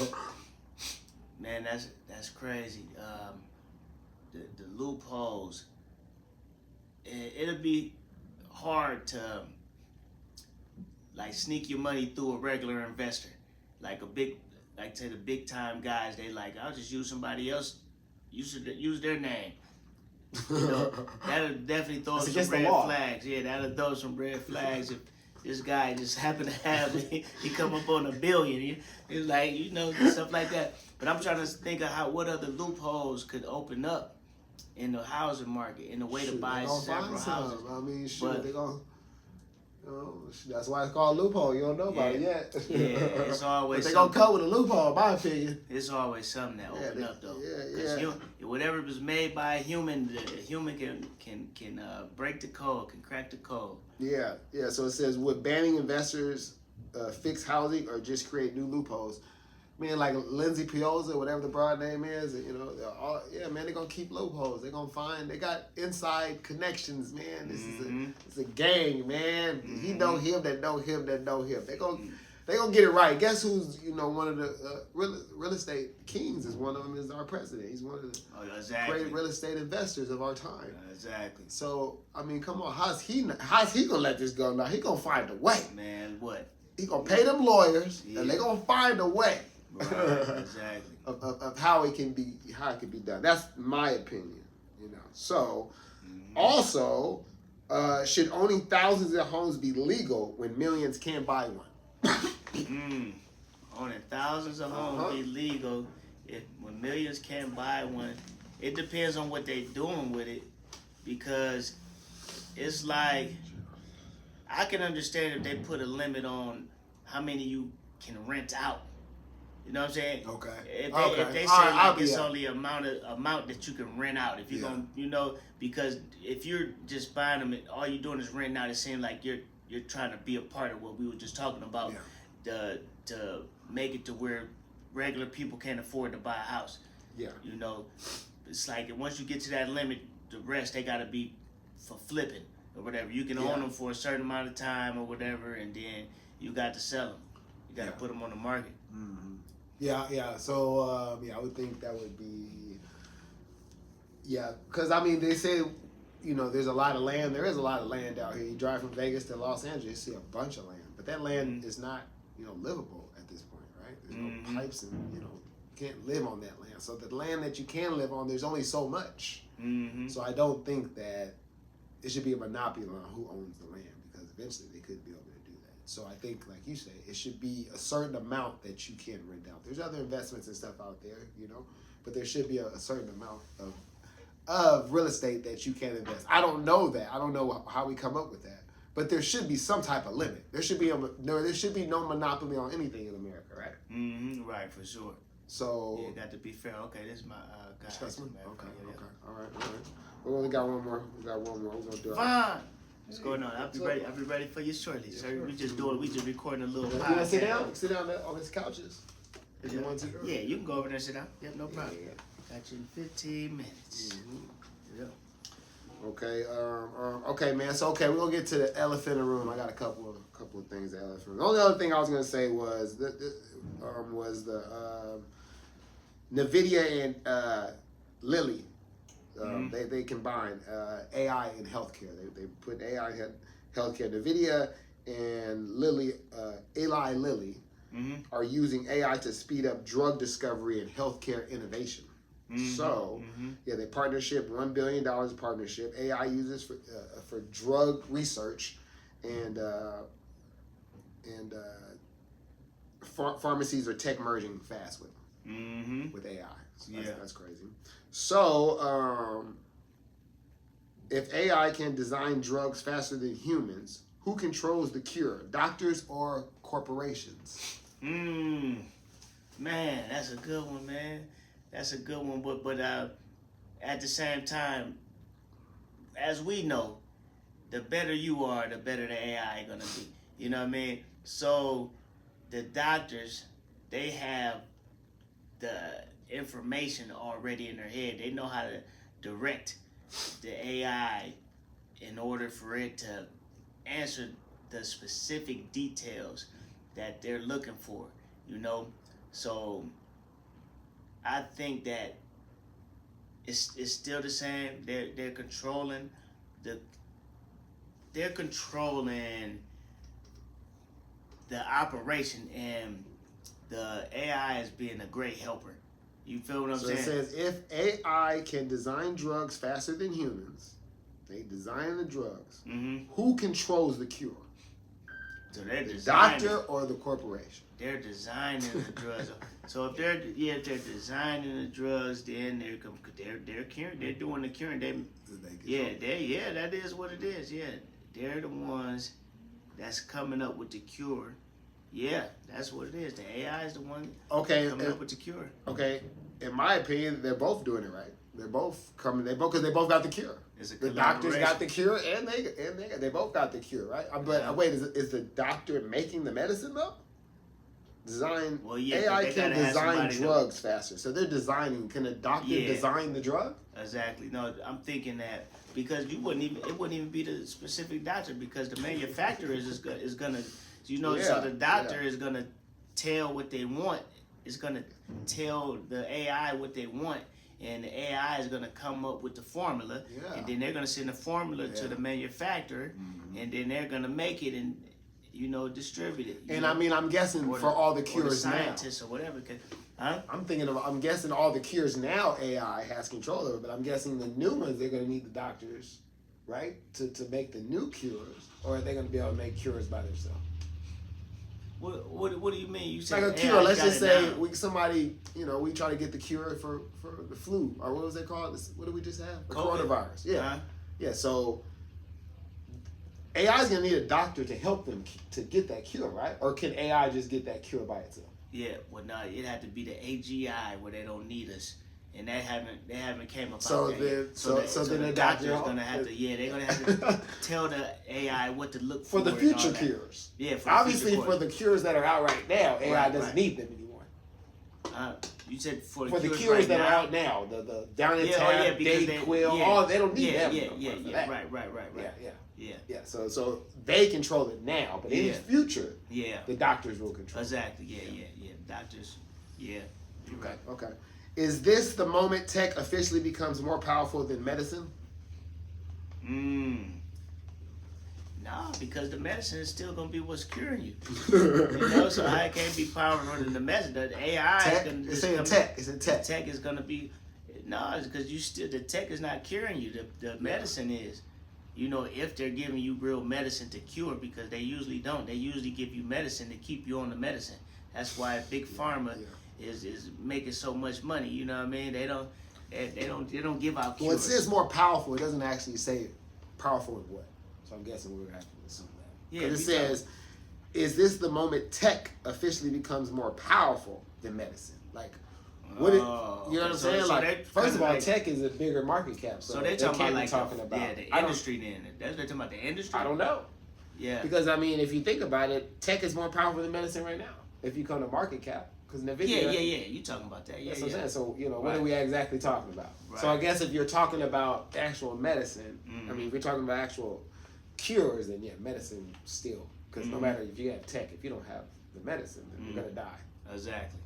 that's crazy. The loopholes. It'll be hard to like sneak your money through a regular investor, like say the big time guys. They like, I'll just use somebody else, use their name. You know, that'll definitely throw some red flags. Yeah, that'll throw some red flags if this guy just happened to have he come up on $1 billion. It's like, you know, stuff like that. But I'm trying to think of what other loopholes could open up in the housing market in the way to buy several houses. I mean, they're That's why it's called loophole. You don't know about it yet. Yeah, it's always. But they gonna come with a loophole, in my opinion. It's always something that open up though. Yeah. Whatever was made by a human, the human can break the code, can crack the code. Yeah. So it says, would banning investors fix housing or just create new loopholes? Man, like Lindsay Piozza, whatever the broad name is, they're all, man, they're gonna keep loopholes. They're gonna find, they got inside connections, man. This it's a gang, man. He know him that know him that know him. They gonna get it right. Guess who's one of the real estate kings is one of them is our president. He's one of the great real estate investors of our time. Exactly. So I mean, come on, how's he gonna let this go now? He gonna find a way. Man, what? He gonna pay them lawyers, and they gonna find a way. Right, exactly. of how it can be done. That's my opinion, So, also, should owning thousands of homes be legal when millions can't buy one? Owning thousands of homes be legal when millions can't buy one. It depends on what they're doing with it, because it's like I can understand if they put a limit on how many you can rent out. You know what I'm saying? Okay. If they say it's only amount that you can rent out. If you're gonna, because if you're just buying them, all you're doing is renting out. It seems like you're trying to be a part of what we were just talking about. Yeah. To make it to where regular people can't afford to buy a house. Yeah. It's like once you get to that limit, the rest they gotta be for flipping or whatever. You can own them for a certain amount of time or whatever, and then you got to sell them. You got to put them on the market. Mm-hmm. Yeah. So, I would think that would be, because I mean, they say, there's a lot of land. There is a lot of land out here. You drive from Vegas to Los Angeles, you see a bunch of land, but that land is not, livable at this point, right? There's no pipes, and you can't live on that land. So the land that you can live on, there's only so much. Mm-hmm. So I don't think that it should be a monopoly on who owns the land, because eventually they could be able to do that. So I think, like you say, it should be a certain amount that you can rent out. There's other investments and stuff out there, but there should be a certain amount of real estate that you can invest. I don't know that. I don't know how we come up with that. But there should be some type of limit. There should be no monopoly on anything in America, right? Mm-hmm. Right, for sure. So it got to be fair. Okay, this is my guy. Okay. All right. We only got one more. We're gonna do it. Fine. What's going on? I'll be ready for you shortly, sir. We just recording a little podcast. You want to sit down on his couches? If you want to. Yeah, you can go over there and sit down. Yep, no problem. Yeah. Got you in 15 minutes. Mm-hmm. Yep. Okay. Okay, man. So we're gonna get to the elephant in the room. I got a couple of things. The elephant. The only other thing I was gonna say was the NVIDIA and Lilly. They combine AI and healthcare. They put AI in healthcare. NVIDIA and Eli Lilly are using AI to speed up drug discovery and healthcare innovation. So, they partnership, $1 billion partnership. AI uses for drug research, and pharmacies are tech merging fast with them, with AI. So that's crazy. So, if AI can design drugs faster than humans, who controls the cure? Doctors or corporations? Man, that's a good one, man. That's a good one, but at the same time, as we know, the better you are, the better the AI gonna be. You know what I mean? So the doctors, they have the information already in their head. They know how to direct the AI in order for it to answer the specific details that they're looking for. So I think that it's still the same. They're controlling the operation, and the AI is being a great helper. You feel what I'm saying? So it says if AI can design drugs faster than humans, they design the drugs. Who controls the cure? So they're the doctor or the corporation? They're designing the drugs. So if they're designing the drugs, then they're curing. They're doing the curing. That is what it is. Yeah, they're the ones that's coming up with the cure. Yeah, that's what it is. The AI is the one coming up with the cure. Okay, in my opinion, they're both doing it right. They're both coming. Because they both got the cure. The doctors got the cure, and they both got the cure, right? But wait, is the doctor making the medicine though? AI can design drugs faster, so they're designing. Can a doctor design the drug? Exactly. No, I'm thinking that because it wouldn't even be the specific doctor, because the manufacturer is gonna, so the doctor is gonna tell what they want. It's gonna tell the AI what they want, and the AI is gonna come up with the formula, and then they're gonna send the formula to the manufacturer, and then they're gonna make it and distribute it. And I mean, I'm guessing for all the cures now, scientists or whatever. I'm guessing all the cures now AI has control over, but I'm guessing the new ones they're gonna need the doctors, right, to make the new cures, or are they gonna be able to make cures by themselves? What do you mean? You say like a cure? Let's just say we try to get the cure for the flu, or what was it called? What did we just have? The coronavirus. Yeah, yeah. So AI is gonna need a doctor to help them to get that cure, right? Or can AI just get that cure by itself? Yeah, well, no, it had to be the AGI where they don't need us, and they haven't came about. So that then, so then the doctor is gonna have to. They're gonna have to tell the AI what to look for the future cures. Yeah, obviously for the cures that are out right now, AI doesn't need them anymore. You said for the cures that are out now, the down in tab, Dayquil, they don't need them. Yeah. Right. Yeah. So they control it now, but in the future, the doctors will control. Exactly. Yeah. Doctors. Yeah. Okay. Is this the moment tech officially becomes more powerful than medicine? No, because the medicine is still gonna be what's curing you. So I can't be powerful than the medicine. The AI is gonna. It's in tech. It's in tech. Tech is gonna be. No, it's because the tech is not curing you. The medicine is. If they're giving you real medicine to cure, because they usually don't. They usually give you medicine to keep you on the medicine. That's why Big Pharma is making so much money. You know what I mean? They don't give out cures. Well, it says more powerful. It doesn't actually say powerful in what. So I'm guessing we're going to have to assume that. Yeah. It says, is this the moment tech officially becomes more powerful than medicine? Like, you know what I'm saying? Like, first of all, tech is a bigger market cap. So they're talking about the industry then. They're talking about the industry? I don't know. Yeah. Because, I mean, if you think about it, tech is more powerful than medicine right now. If you come to market cap. Because NVIDIA. Yeah. You talking about that. Yeah, that's what I'm saying. So, what are we exactly talking about? Right. So I guess if you're talking about actual medicine, I mean, if you're talking about actual cures, then medicine still. Because no matter if you have tech, if you don't have the medicine, then you're going to die. Exactly.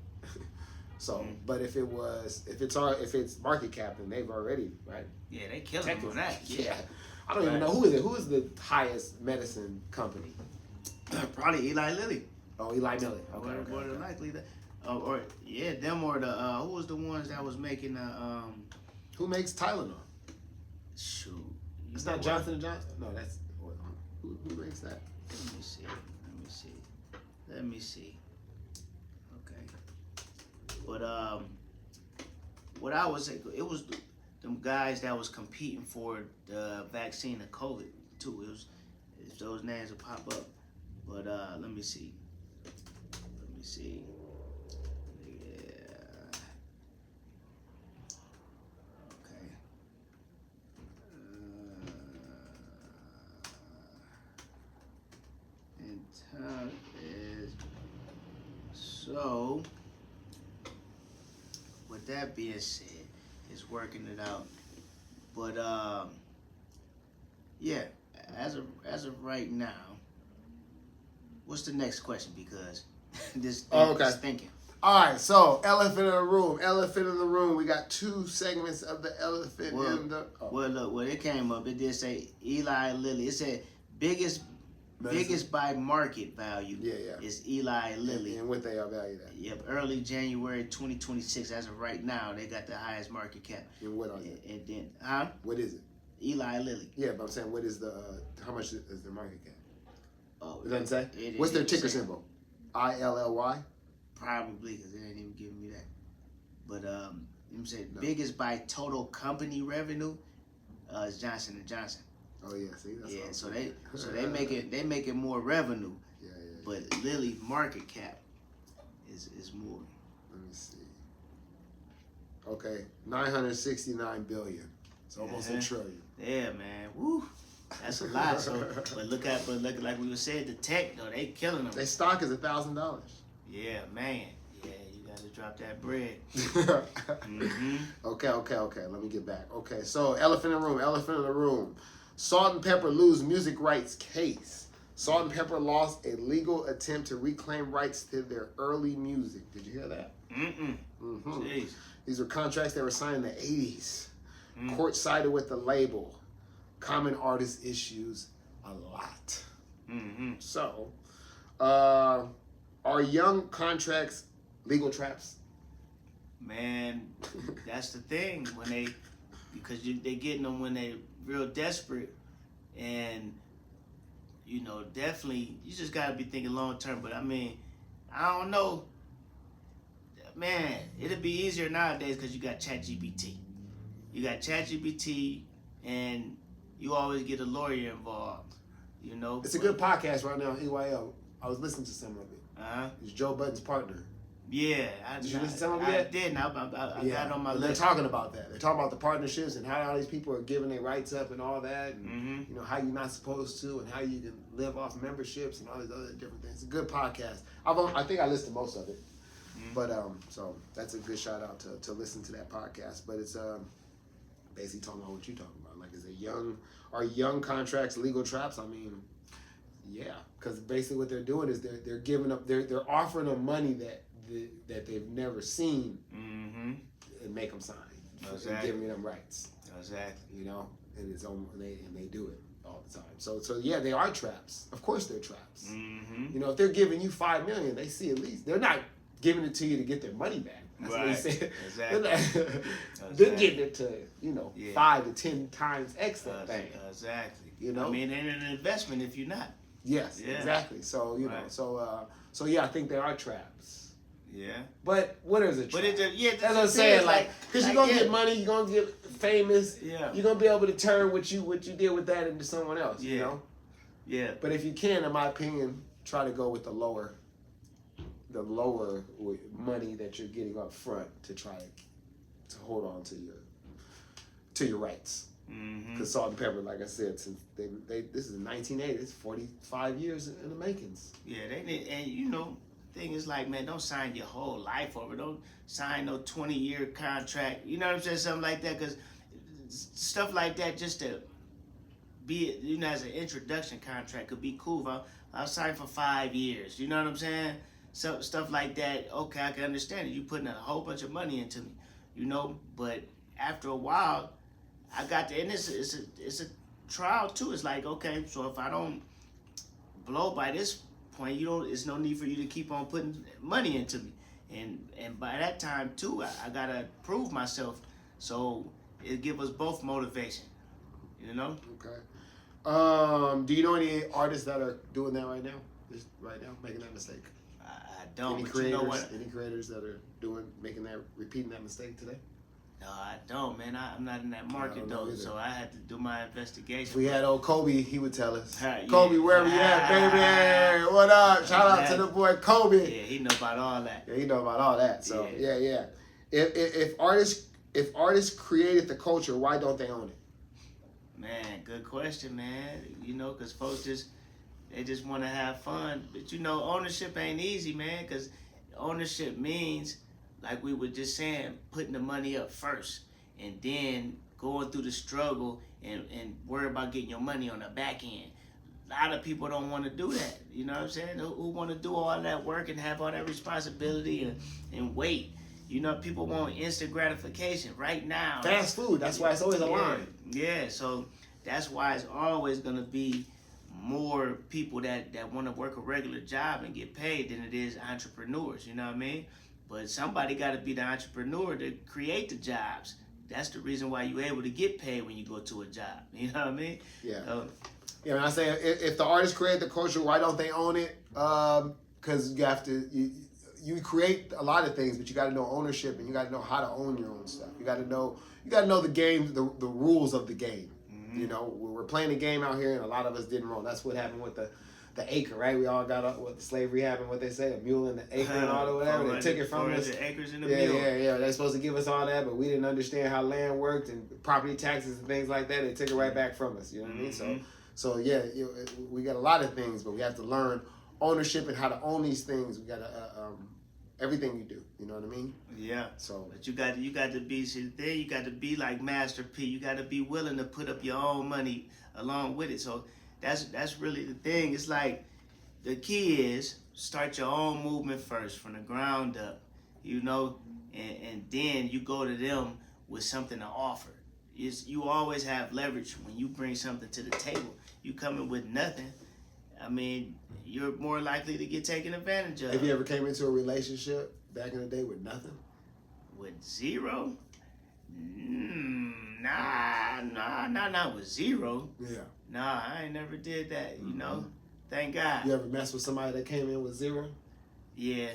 So, but if it's market cap, then they've already, right? Yeah, they killed them on that. Yeah. I don't even know who is it. Who is the highest medicine company? Probably Eli Lilly. Oh, Eli Lilly. Okay. More than likely that. Them or the who was the ones that was making the Who makes Tylenol? Shoot. It's not Johnson & Johnson. No, that's who makes that? Let me see. Okay. But what I was saying, it was them guys that was competing for the vaccine of COVID too. It was those names will pop up. But let me see. So, with that being said, it's working it out. But as of right now, what's the next question? Because this is thinking. All right, so elephant in the room. We got 2 segments of the elephant in the. Oh. Well, look, it came up. It did say Eli Lilly. It said biggest by market value is Eli Lilly. And what they are valued at. Yep, early January 2026. As of right now, they got the highest market cap. And what are they? And then, what is it? Eli Lilly. Yeah, but I'm saying, what is how much is the market cap? Oh, it doesn't say? What's their ticker symbol? ILLY? Probably, because they ain't even giving me that. But, let me say, biggest by total company revenue is Johnson & Johnson. Oh yeah, see, that's Yeah, awesome. so they making more revenue, Yeah. but Lily market cap is more. Let me see. Okay, 969 billion. It's almost a trillion. Yeah, man. Woo. That's a lot. So, but look like we were saying, the tech though, they killing them. Their stock is $1,000. Yeah, man. Yeah, you got to drop that bread. Okay. Let me get back. Okay, so elephant in the room. Salt and Pepper lose music rights case. Salt and Pepper lost a legal attempt to reclaim rights to their early music. Did you hear that? Jeez. These were contracts that were signed in the 80s. Court sided with the label. Common artist issues a lot. So, are young contracts legal traps? Man, that's the thing because they getting them when they real desperate, and definitely you just gotta be thinking long term. But I mean, I don't know, man. It'll be easier nowadays because you got ChatGPT. And you always get a lawyer involved. It's a good podcast right now, EYL. I was listening to some of it. It's Joe Budden's partner. Yeah, Did you listen to some of it yet? I didn't. I got it on my list. They're talking about that. They're talking about the partnerships and how all these people are giving their rights up and all that, and how you're not supposed to, and how you can live off memberships and all these other different things. It's a good podcast. I think I listened to most of it, but so that's a good shout out to listen to that podcast. But it's basically talking about what you're talking about. Like, are young contracts legal traps? I mean, yeah, because basically what they're doing is they're giving up, they're offering them money that they've never seen, and make them sign, and giving them rights. Exactly. And it's on, and they do it all the time. So yeah, they are traps. Of course, they're traps. If they're giving you $5 million, they see at least they're not giving it to you to get their money back. That's what he said. Exactly. They're getting it to 5 to 10 times extra thing. Exactly. I mean, it ain't an investment if you're not. Yes, exactly. So so yeah, I think they are traps. Yeah. But what is a trap? But that's what I'm saying. Like, because you're gonna get money, you're gonna get famous. Yeah. You're gonna be able to turn what you did with that into someone else. Yeah. Yeah. But if you can, in my opinion, try to go with the lower money that you're getting up front to try to hold on to your rights. Because Salt and Pepper, like I said, since this is 1980, it's 45 years in the makings. Yeah, they need, and thing is like, man, don't sign your whole life over. Don't sign no 20-year contract. You know what I'm saying? Something like that, because stuff like that just to be, as an introduction contract could be cool. If I'll sign for 5 years. You know what I'm saying? So stuff like that. Okay, I can understand it. You putting a whole bunch of money into me. But after a while, I got to, and it's a trial too. It's like, okay, so if I don't blow by this point, it's no need for you to keep on putting money into me. And by that time too, I gotta prove myself. So it give us both motivation. Okay. Do you know any artists that are doing that right now? Just right now, making that mistake? I don't. Any but creators? You know what? Any creators that are repeating that mistake today? No, I don't, man. I'm not in that market though, so I had to do my investigation. If we had old Kobe, he would tell us. Yeah. Kobe, wherever you at, baby? What up? Shout out to the boy Kobe. Yeah, he know about all that. Yeah, he know about all that. So yeah. If artists created the culture, why don't they own it? Man, good question, man. Because folks they just want to have fun. But ownership ain't easy, man. Because ownership means, like we were just saying, putting the money up first and then going through the struggle and worry about getting your money on the back end. A lot of people don't want to do that. You know what I'm saying? Who want to do all that work and have all that responsibility and wait. People want instant gratification right now. Fast food. That's why it's always a line. Yeah, so that's why it's always going to be more people that want to work a regular job and get paid than it is entrepreneurs. You know what I mean? But somebody got to be the entrepreneur to create the jobs. That's the reason why you're able to get paid when you go to a job. You know what I mean? Yeah. When I say if the artists create the culture, why don't they own it? Because you have to. You create a lot of things, but you got to know ownership and you got to know how to own your own stuff. You got to know the game, the rules of the game. You know, we're playing a game out here, and a lot of us didn't roll. That's what happened with the acre, right? We all got what slavery happened. What they say, a mule and the acre and all the whatever. They took it from us. Acres and a yeah, mule. yeah. They're supposed to give us all that, but we didn't understand how land worked and property taxes and things like that. They took it right back from us. You know what I mean? So yeah, we got a lot of things, but we have to learn ownership and how to own these things. We got to everything you do. You know what I mean? Yeah. So, but you got to be there. You got to be like Master P. You got to be willing to put up your own money along with it. So that's really the thing. It's like the key is start your own movement first from the ground up. You know, and then you go to them with something to offer. You always have leverage when you bring something to the table. You coming with nothing, I mean, you're more likely to get taken advantage of. Have you ever came into a relationship back in the day with nothing? With zero? Not with zero. Yeah. Nah, I ain't never did that, you know. Thank God. You ever mess with somebody that came in with zero? Yeah.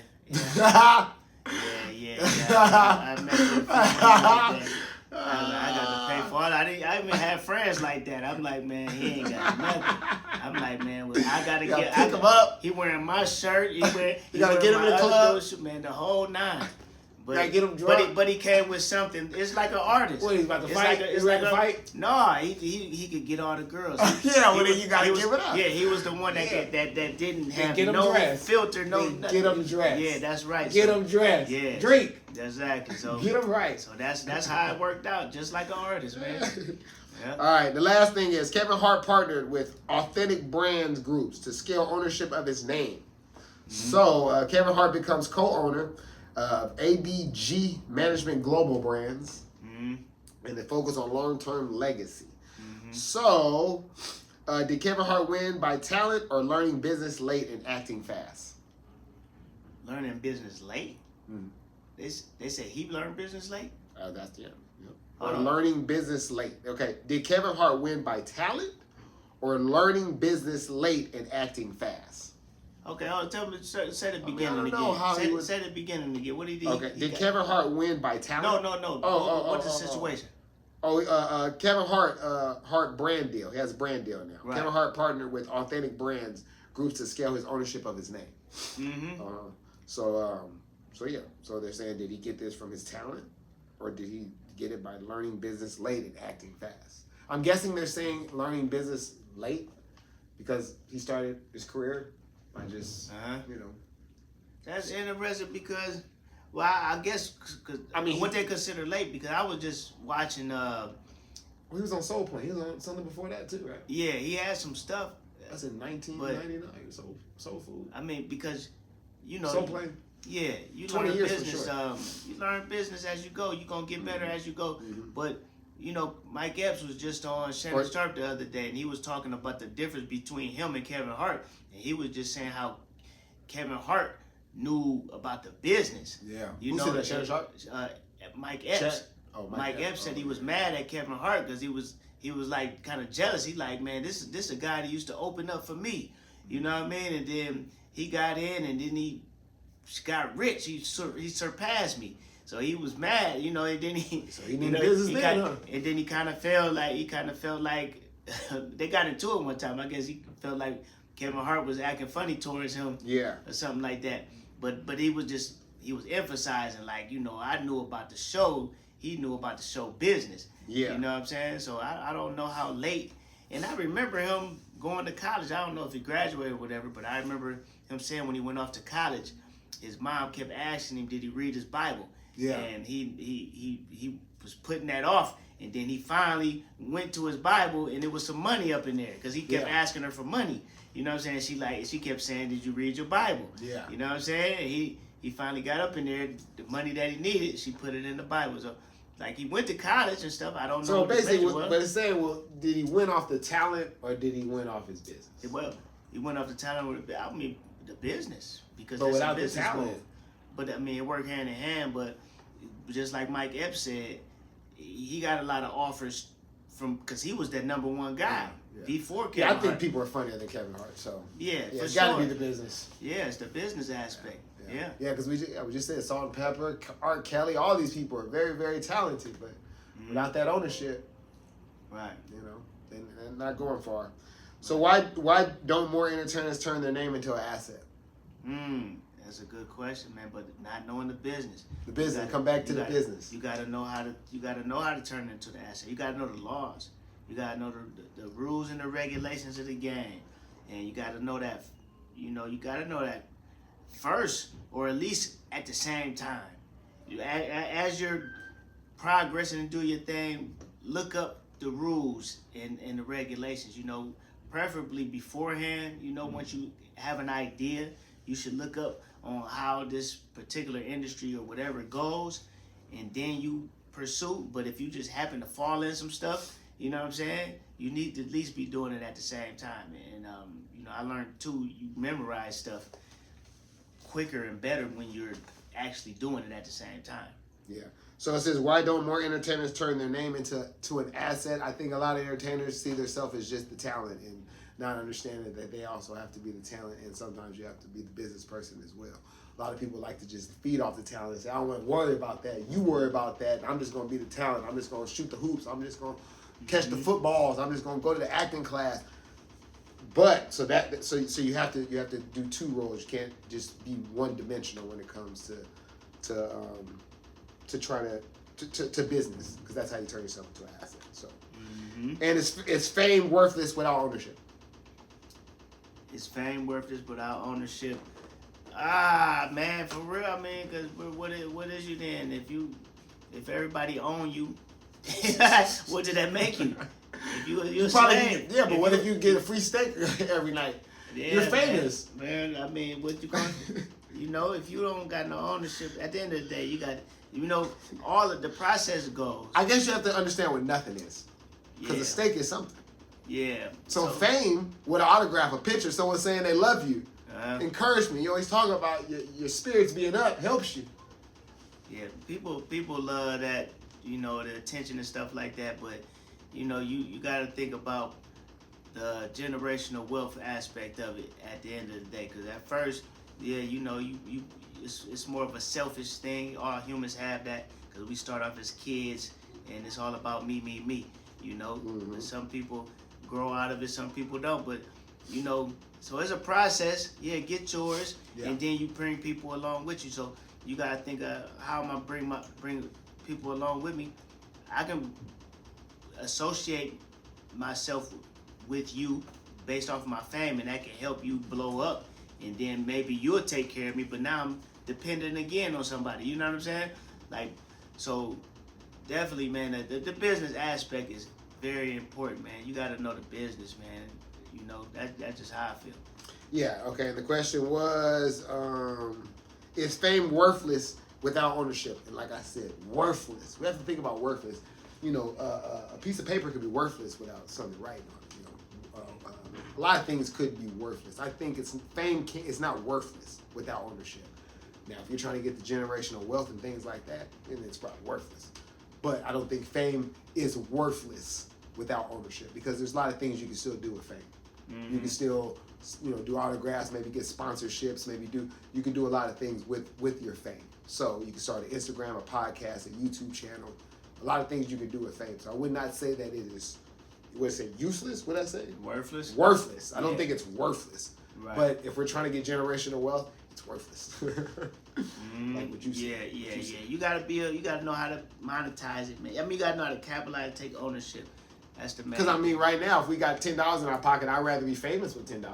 Yeah. I messed with a few like that. I got to pay for it. I even had friends like that. I'm like, man, he ain't got nothing. I'm like, man, well, I gotta pick him up. He wearing my shirt. He gotta get him in the club. Man, the whole nine. But, gotta get him drunk. But he came with something. It's like an artist. What, he's about to fight? He's like a fight? No, he could get all the girls. Yeah, well then you gotta give it up. Yeah, he was the one that didn't have get no dressed. filter, no nothing. Get him dressed. Yeah, that's right. Get him dressed. Yeah. Drink. Exactly. So get him right. So that's how it worked out, just like an artist, man. Yeah. All right, the last thing is Kevin Hart partnered with Authentic Brands Groups to scale ownership of his name. So Kevin Hart becomes co-owner of ABG Management Global Brands, and they focus on long-term legacy. So, did Kevin Hart win by talent or learning business late and acting fast? Learning business late? They said he learned business late? That's or learning business late. Okay, did Kevin Hart win by talent or learning business late and acting fast? Okay, tell me, say the beginning I don't again. know how Say the beginning again. What did he? Okay, did Kevin Hart win by talent? No. What's the situation? Kevin Hart brand deal. He has a brand deal now. Right. Kevin Hart partnered with Authentic Brands Groups to scale his ownership of his name. So they're saying, did he get this from his talent, or did he get it by learning business late and acting fast? I'm guessing they're saying learning business late because he started his career by just That's interesting because, well, I guess what they consider late, because I was just watching. He was on Soul Plane. He was on something before that too, right? Yeah, he had some stuff. That's in 1999. Soul Food. I mean, because Soul Plane. Yeah, you 20 learn years business. for sure. You learn business as you go. You're gonna get better as you go. But Mike Epps was just on Shannon Sharp the other day, and he was talking about the difference between him and Kevin Hart, and he was just saying how Kevin Hart knew about the business. Yeah. Who said that? Shannon Sharp? Mike Epps. Mike Epps said he was mad at Kevin Hart because he was like kind of jealous. He like, man, this is a guy that used to open up for me. You know what I mean? And then he got in, and then he got rich. He surpassed me. So he was mad, and then he. So he needed business then, huh? And then he kind of felt like they got into it one time. I guess he felt like Kevin Hart was acting funny towards him, or something like that. But he was emphasizing like, I knew about the show. He knew about the show business. Yeah. You know what I'm saying? So I don't know how late. And I remember him going to college. I don't know if he graduated or whatever, but I remember him saying when he went off to college, his mom kept asking him, did he read his Bible? Yeah. And he was putting that off. And then he finally went to his Bible, and there was some money up in there because he kept asking her for money. You know what I'm saying? She kept saying, did you read your Bible? Yeah. You know what I'm saying? He finally got up in there. The money that he needed, she put it in the Bible. So, like, he went to college and stuff. I don't know. So what basically, but it's saying, did he win off the talent or did he win off his business? Well, he went off the talent. I mean, the business, because but that's without a business the talent. move. But I mean, it worked hand in hand. But just like Mike Epps said, he got a lot of offers because he was that number one guy before Kevin Hart. I think people are funnier than Kevin Hart. So it's got to be the business. Yeah, it's the business aspect. Yeah, because we just said Salt and Pepper, Art Kelly, all these people are very, very talented, but without that ownership, right? and not going far. So why don't more entertainers turn their name into an asset? That's a good question, man. But not knowing the business. The business. Come back to the business. You gotta know how to turn it into the asset. You gotta know the laws. You gotta know the rules and the regulations of the game, and you gotta know that. You gotta know that first, or at least at the same time. As you're progressing and do your thing, look up the rules and the regulations. Preferably beforehand. Once you have an idea, you should look up on how this particular industry or whatever goes, and then you pursue. But if you just happen to fall in some stuff, you know what I'm saying? You need to at least be doing it at the same time. And I learned too, you memorize stuff quicker and better when you're actually doing it at the same time. Yeah. So it says, why don't more entertainers turn their name into an asset? I think a lot of entertainers see themselves as just the talent and not understanding that they also have to be the talent, and sometimes you have to be the business person as well. A lot of people like to just feed off the talent and say, I don't want to worry about that. You worry about that. I'm just going to be the talent. I'm just going to shoot the hoops. I'm just going to catch the footballs. I'm just going to go to the acting class. But so you have to do two roles. You can't just be one dimensional when it comes to trying to business, because that's how you turn yourself into an asset. So, and it's fame worthless without ownership. Is fame worthless without ownership? Man, for real. I mean, because what is you then? If everybody own you, what did that make you? If you're a slave. Yeah, but what if you get a free steak every night? Yeah, you're famous. Man, I mean, what you gonna if you don't got no ownership, at the end of the day, you got all of the process goes. I guess you have to understand what nothing is, because a steak is something. Yeah. So fame with an autograph, a picture, someone saying they love you, encouragement. You always talk about your spirits being up helps you. Yeah, people love that, the attention and stuff like that. But you got to think about the generational wealth aspect of it at the end of the day. Because at first, it's more of a selfish thing. All humans have that, because we start off as kids and it's all about me, me, me. Some people grow out of it, some people don't, but so it's a process. Get yours, and then you bring people along with you. So you gotta think of how am I bring people along with me. I can associate myself with you based off of my fame, and that can help you blow up, and then maybe you'll take care of me. But now I'm dependent again on somebody. You know what I'm saying? So definitely, man, the business aspect is very important, man. You got to know the business, man. That's just how I feel. Yeah, okay. And the question was, is fame worthless without ownership? And like I said, worthless. We have to think about worthless. A piece of paper could be worthless without something writing on it. A lot of things could be worthless. I think fame is not worthless without ownership. Now, if you're trying to get the generational wealth and things like that, then it's probably worthless. But I don't think fame is worthless without ownership, because there's a lot of things you can still do with fame. You can still, do autographs, maybe get sponsorships, you can do a lot of things with your fame. So you can start an Instagram, a podcast, a YouTube channel, a lot of things you can do with fame. So I would not say that it is, useless? What did I say? Worthless? Worthless. I don't think it's worthless. Right. But if we're trying to get generational wealth, it's worthless. Like what you said. Yeah. You gotta know how to monetize it, man. I mean, you gotta know how to capitalize, take ownership. That's the main. Because right now, if we got $10 in our pocket, I'd rather be famous with $10.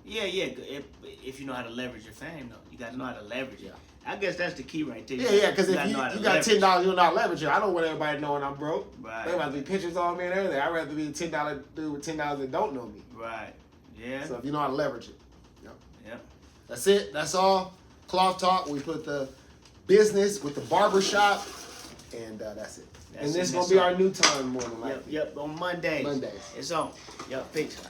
Yeah. If you know how to leverage your fame, though, you gotta know how to leverage it. I guess that's the key right there. Yeah. Because if you got $10, you'll not leverage it. I don't want everybody knowing I'm broke. Right. There might be pictures on me and everything. I'd rather be a $10 dude with $10 that don't know me. Right. Yeah. So if you know how to leverage it. Yep. That's it. That's all. Cloth Talk. We put the business with the barbershop, and that's it. And this is going to be our new time more than likely. Yep. On Mondays. Mondays. It's on. Yep. Peace.